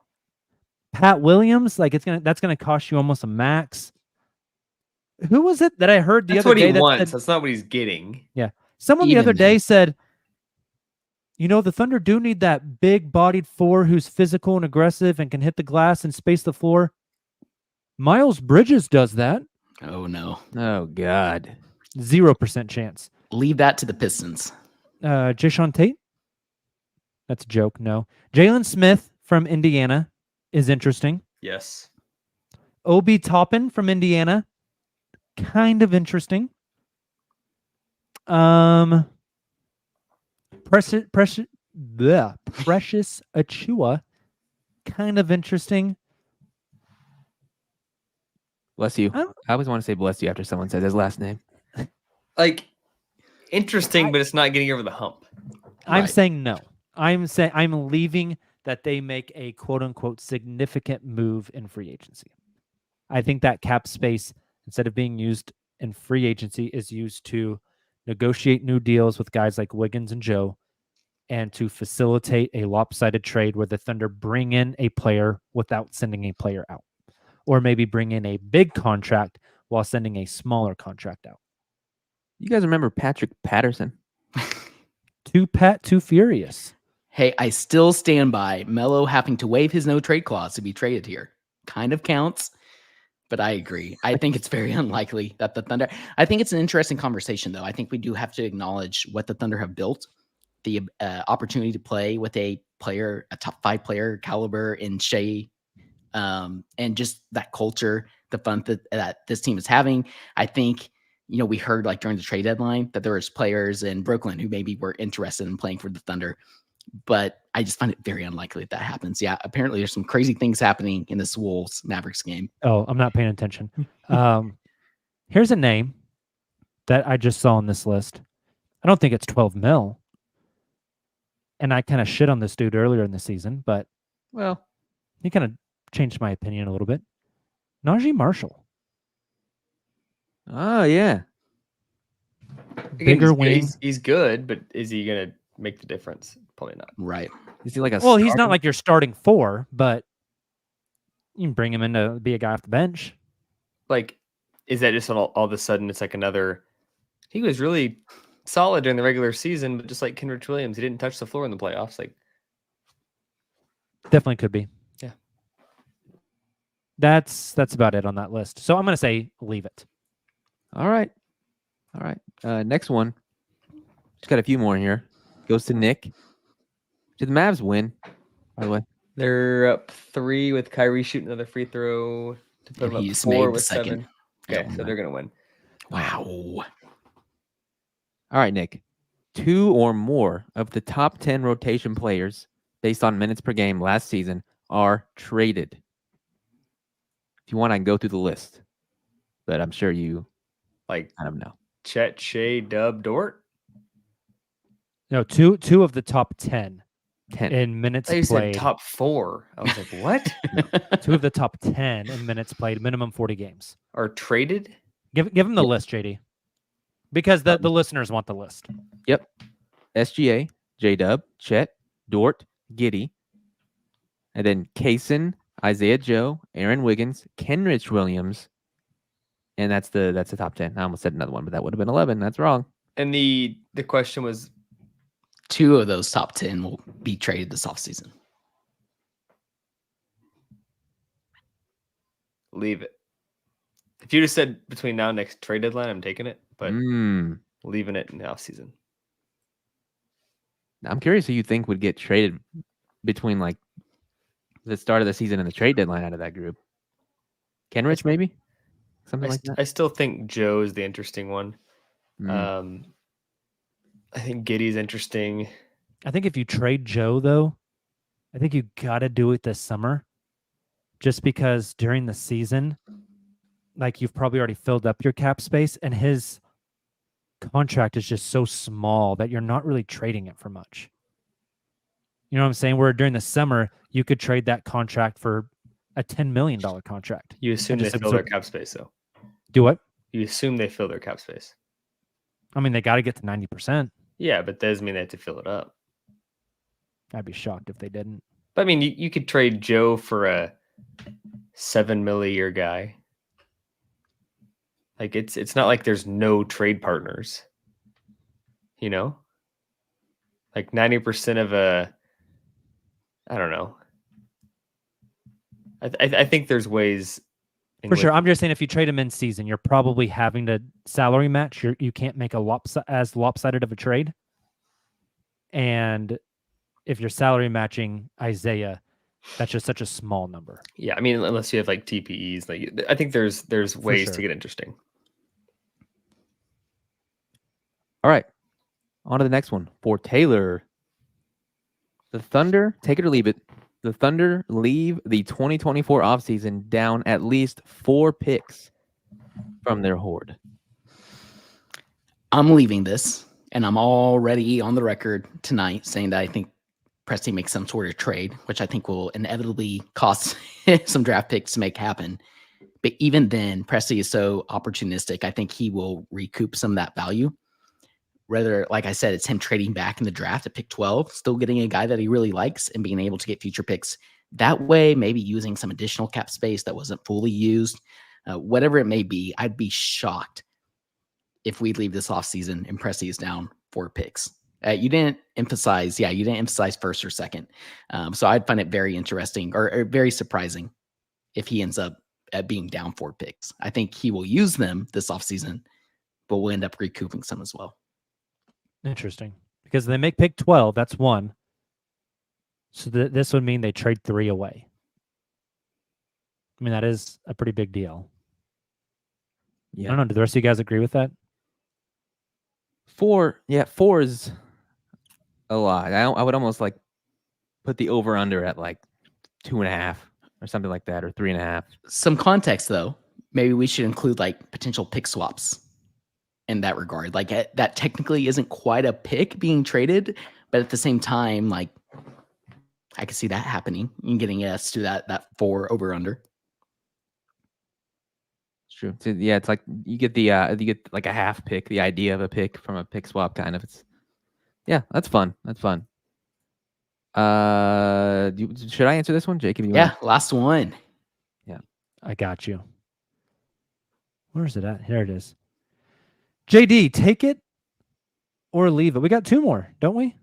Pat Williams, like that's gonna cost you almost a max. Who was it that I heard the other day? That's what he wants. That's not what he's getting. Yeah, someone the other day said, the Thunder do need that big-bodied four who's physical and aggressive and can hit the glass and space the floor. Miles Bridges does that. Oh no! Oh God! 0% chance. Leave that to the Pistons. Jayshawn Tate? That's a joke. No. Jalen Smith from Indiana is interesting. Yes. Obi Toppin from Indiana, kind of interesting. Precious Achua, kind of interesting. Bless you. I always want to say bless you after someone says his last name. Like, interesting, but it's not getting over the hump. I'm saying no. I'm leaving that they make a quote-unquote significant move in free agency. I think that cap space, instead of being used in free agency, is used to negotiate new deals with guys like Wiggins and Joe, and to facilitate a lopsided trade where the Thunder bring in a player without sending a player out, or maybe bring in a big contract while sending a smaller contract out. You guys remember Patrick Patterson? Too furious. Hey, I still stand by Melo having to waive his no trade clause to be traded here. Kind of counts, but I agree. I think it's very unlikely that the Thunder... I think it's an interesting conversation, though. I think we do have to acknowledge what the Thunder have built the opportunity to play with a top 5 player caliber in Shea, and just that culture, the fun that this team is having. I think, we heard like during the trade deadline that there was players in Brooklyn who maybe were interested in playing for the Thunder, but I just find it very unlikely that happens. Yeah, apparently there's some crazy things happening in this Wolves Mavericks game. Oh, I'm not paying attention. Here's a name that I just saw on this list. I don't think it's 12 mil. And I kind of shit on this dude earlier in the season, but Well, he kind of changed my opinion a little bit. Najee Marshall. oh yeah. Bigger wing. He's good, but is he going to make the difference? Probably not. Right. Is he like a Well, he's not starter? like your starting 4, but you can bring him in to be a guy off the bench. Like, is that just all of a sudden it's like another? He was really solid during the regular season, but just like Kenrich Williams, he didn't touch the floor in the playoffs. Like, Definitely could be. Yeah. That's about it on that list. So I'm going to say leave it. All right. Next one. Just got a few more here. Goes to Nick. Did the Mavs win, by the way? they're up 3 with Kyrie shooting another free throw to put And them he up just 4 made the with second. 7. Okay, so they're gonna win. Wow. All right, Nick. 2 or more of the top 10 rotation players based on minutes per game last season are traded. If you want, I can go through the list, but I'm sure you Like kind of know. Chet, Shea, Dub, Dort. No, two of the top 10 10. in minutes They said played. top 4. I was like, what? 2 of the top 10 in minutes played, minimum 40 games. Are traded? Give him the list, JD, because the listeners want the list. Yep. SGA, J-Dub, Chet, Dort, Giddey, and then Kaysen, Isaiah Joe, Aaron Wiggins, Kenrich Williams, and that's the top 10. I almost said another one, but that would have been 11. That's wrong. And the question was 2 of those top 10 will be traded this offseason. leave it. If you just said between now and next trade deadline, I'm taking it, but leaving it in the offseason. I'm curious who you think would get traded between like the start of the season and the trade deadline out of that group. Kenrich, maybe? Something like that? I still think Joe is the interesting one. I think Giddey's interesting. I think if you trade Joe, though, I think you got to do it this summer just because during the season, like you've probably already filled up your cap space and his contract is just so small that you're not really trading it for much. You know what I'm saying? Where during the summer, you could trade that contract for a $10 million contract. You assume they fill their cap space, though. Do what? You assume they fill their cap space. I mean, they got to get to 90%. Yeah, but that doesn't mean they have to fill it up. I'd be shocked if they didn't. But I mean, you could trade Joe for a $7 million a year guy. Like it's not like there's no trade partners. You know? Like 90% of I don't know. I think there's ways. For sure. I'm just saying if you trade him in season, you're probably having to salary match. You can't make as lopsided of a trade. And if you're salary matching Isaiah, that's just such a small number. Yeah, I mean, unless you have like TPEs, like I think there's ways to get interesting. All right. On to the next one. For Taylor. The Thunder, take it or leave it. The Thunder leave the 2024 offseason down at least 4 picks from their hoard. I'm leaving this, and I'm already on the record tonight saying that I think Presti makes some sort of trade, which I think will inevitably cost some draft picks to make happen. But even then, Presti is so opportunistic. I think he will recoup some of that value. Rather, like I said, it's him trading back in the draft at pick 12, still getting a guy that he really likes and being able to get future picks that way, maybe using some additional cap space that wasn't fully used. Whatever it may be, I'd be shocked if we leave this offseason and Presti is down 4 picks. You didn't emphasize first or second. So I'd find it very interesting or very surprising if he ends up being down 4 picks. I think he will use them this offseason, but we'll end up recouping some as well. Interesting. Because they make pick 12. That's one. So this would mean they trade 3 away. I mean, that is a pretty big deal. I Yeah. don't know. Do the rest of you guys agree with that? 4 is a lot. I would almost like put the over under at like 2.5 or something like that, or 3.5. Some context though, maybe we should include like potential pick swaps in that regard. Like that technically isn't quite a pick being traded, but at the same time, like I could see that happening and getting us to that 4 over under. It's true. So, yeah, it's like you get like a half pick, the idea of a pick from a pick swap kind of. Yeah, that's fun. That's fun. Should I answer this one, Jacob? Last one. Yeah, I got you. Where is it at? Here it is. JD, take it or leave it. We got 2 more, don't we?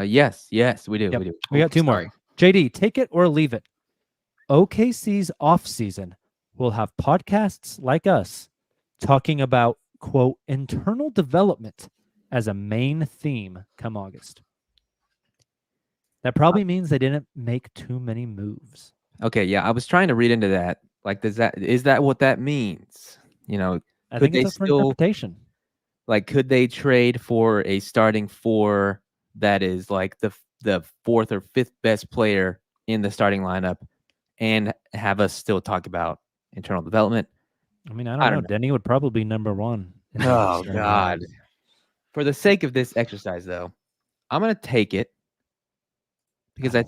Yes, we do. Yep. We do. We got 2 more. JD, take it or leave it. OKC's offseason will have podcasts like us talking about, quote, internal development as a main theme come August. That probably means they didn't make too many moves. Okay, yeah, I was trying to read into that. Like, is that what that means? You know, I think it's up for interpretation. Like, could they trade for a starting 4 that is like the 4th or 5th best player in the starting lineup and have us still talk about internal development? I mean, I don't know. Denny would probably be number 1. Oh, God. For the sake of this exercise, though, I'm going to take it because I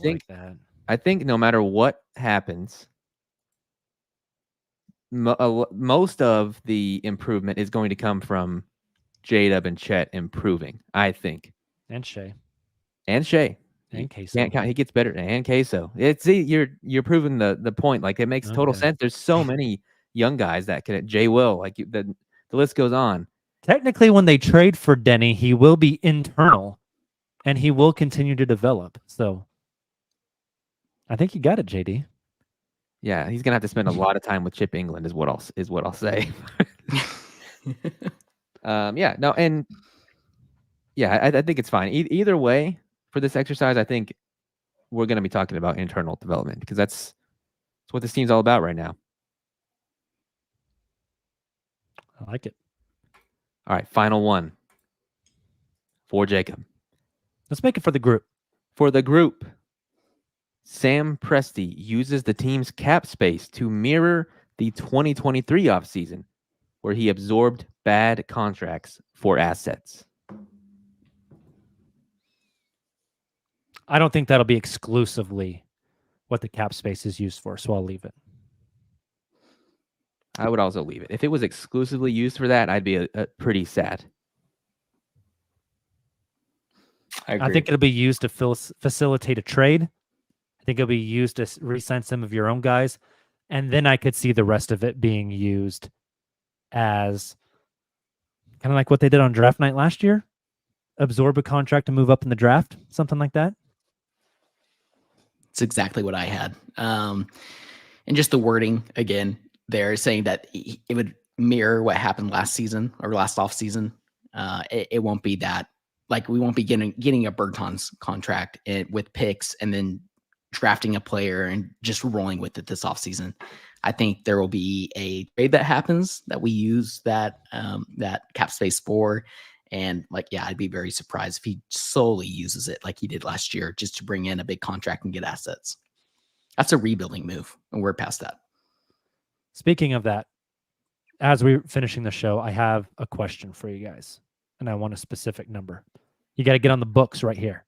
think no matter what happens, most of the improvement is going to come from J-Dub and Chet improving, I think. And Shea. And Queso. Can't count. He gets better. And Queso. You're proving the point. Like, it makes total sense. There's so many young guys that can. Jay Will, like the list goes on. Technically, when they trade for Denny, he will be internal, and he will continue to develop. So, I think you got it, JD. Yeah, he's gonna have to spend a lot of time with Chip England, is what I'll say. Yeah, no, and yeah, I think it's fine. Either way, for this exercise, I think we're gonna be talking about internal development because that's what this team's all about right now. I like it. All right, final one for Jacob. Let's make it for the group. For the group, Sam Presti uses the team's cap space to mirror the 2023 offseason, where he absorbed bad contracts for assets. I don't think that'll be exclusively what the cap space is used for, so I'll leave it. I would also leave it. If it was exclusively used for that, I'd be pretty sad. I think it'll be used to facilitate a trade. I think it'll be used to re-sign some of your own guys. And then I could see the rest of it being used as kind of like what they did on draft night last year. Absorb a contract to move up in the draft, something like that. It's exactly what I had. And just the wording, again, they're saying that it would mirror what happened last season or last offseason. It won't be that. Like, we won't be getting a Bertans contract with picks and then drafting a player and just rolling with it this offseason. I think there will be a trade that happens that we use that cap space for. And I'd be very surprised if he solely uses it like he did last year just to bring in a big contract and get assets. That's a rebuilding move, and we're past that. Speaking of that, as we're finishing the show, I have a question for you guys, and I want a specific number. You got to get on the books right here.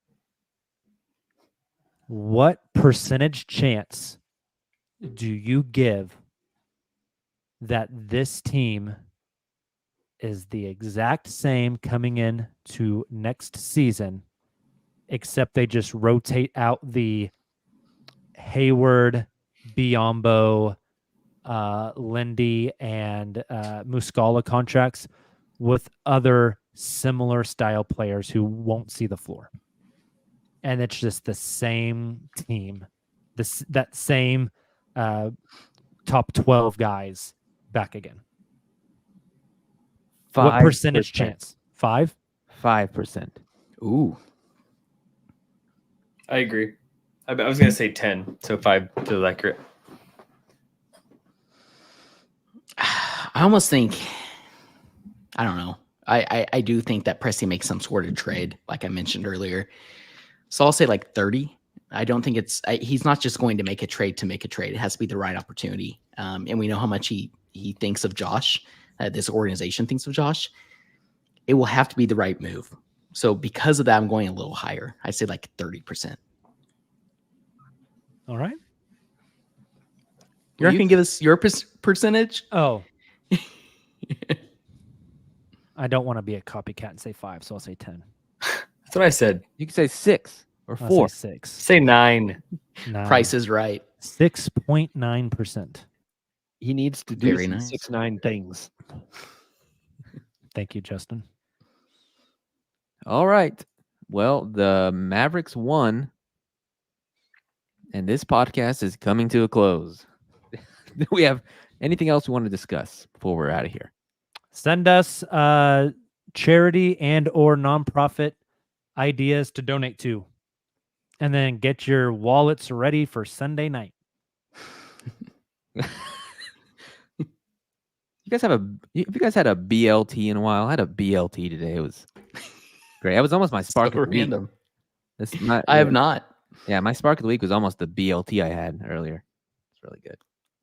What percentage chance do you give that this team is the exact same coming in to next season, except they just rotate out the Hayward, Biyombo, Lindy, and Muscala contracts with other similar style players who won't see the floor? And it's just the same team, that same top 12 guys back again. 5%. What percentage chance? 5%. Ooh. I agree. I was going to say 10, so 5 feels accurate. I almost think, I don't know. I do think that Presti makes some sort of trade, like I mentioned earlier. So I'll say like 30. I don't think he's not just going to make a trade to make a trade. It has to be the right opportunity. And we know how much he thinks of Josh. This organization thinks of Josh. It will have to be the right move. So because of that, I'm going a little higher. I say like 30%. All right. You're not going to give us your percentage? Oh. I don't want to be a copycat and say 5, so I'll say 10. That's what I said. You can say 6 or I'll 4. say 6. Say 9. 9. Price is right. 6.9%. He needs to do Very some nice. 6-9 things. Thank you, Justin. All right. Well, the Mavericks won, and this podcast is coming to a close. Do we have anything else we want to discuss before we're out of here? Send us charity and or nonprofit ideas to donate to, and then get your wallets ready for Sunday night. Have you guys had a BLT in a while? I had a BLT today. It was great. That was almost my spark So of the week. random. I have not. Yeah, my spark of the week was almost the BLT I had earlier. It's really good.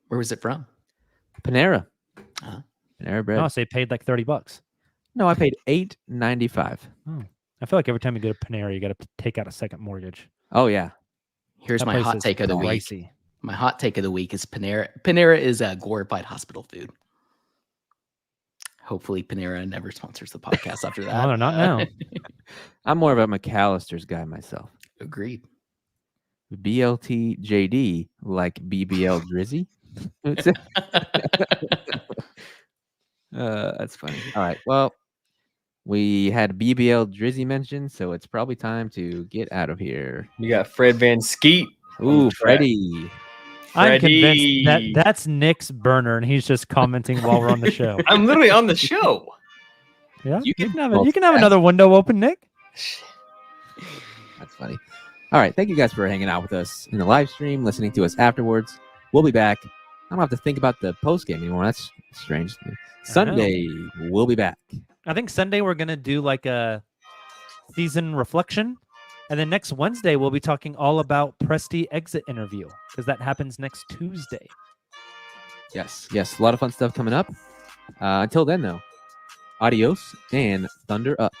Where was it from? Panera. Uh-huh. Panera bread. No, so they paid like $30. No, I paid $8.95. Oh. I feel like every time you go to Panera, you got to take out a second mortgage. Oh yeah. Here's That my place hot is take of the week. pricey. My hot take of the week is Panera. Panera is a glorified hospital food. Hopefully Panera never sponsors the podcast after that. No, not now. I'm more of a McAllister's guy myself. Agreed. BLT JD like BBL Drizzy. That's funny. All right. Well, we had BBL Drizzy mentioned, so it's probably time to get out of here. We got Fred Van Skeet. Ooh, Freddie. I'm Freddie. convinced that that's Nick's burner, and he's just commenting while we're on the show. I'm literally on the show. Yeah, You you can can have another window open, Nick. That's funny. All right. Thank you guys for hanging out with us in the live stream, listening to us afterwards. We'll be back. I don't have to think about the post game anymore. That's strange to me. Sunday, we'll be back. I think Sunday we're gonna do like a season reflection, and then next Wednesday we'll be talking all about Presti exit interview because that happens next Tuesday. Yes. A lot of fun stuff coming up. Until then, though, adios and Thunder up.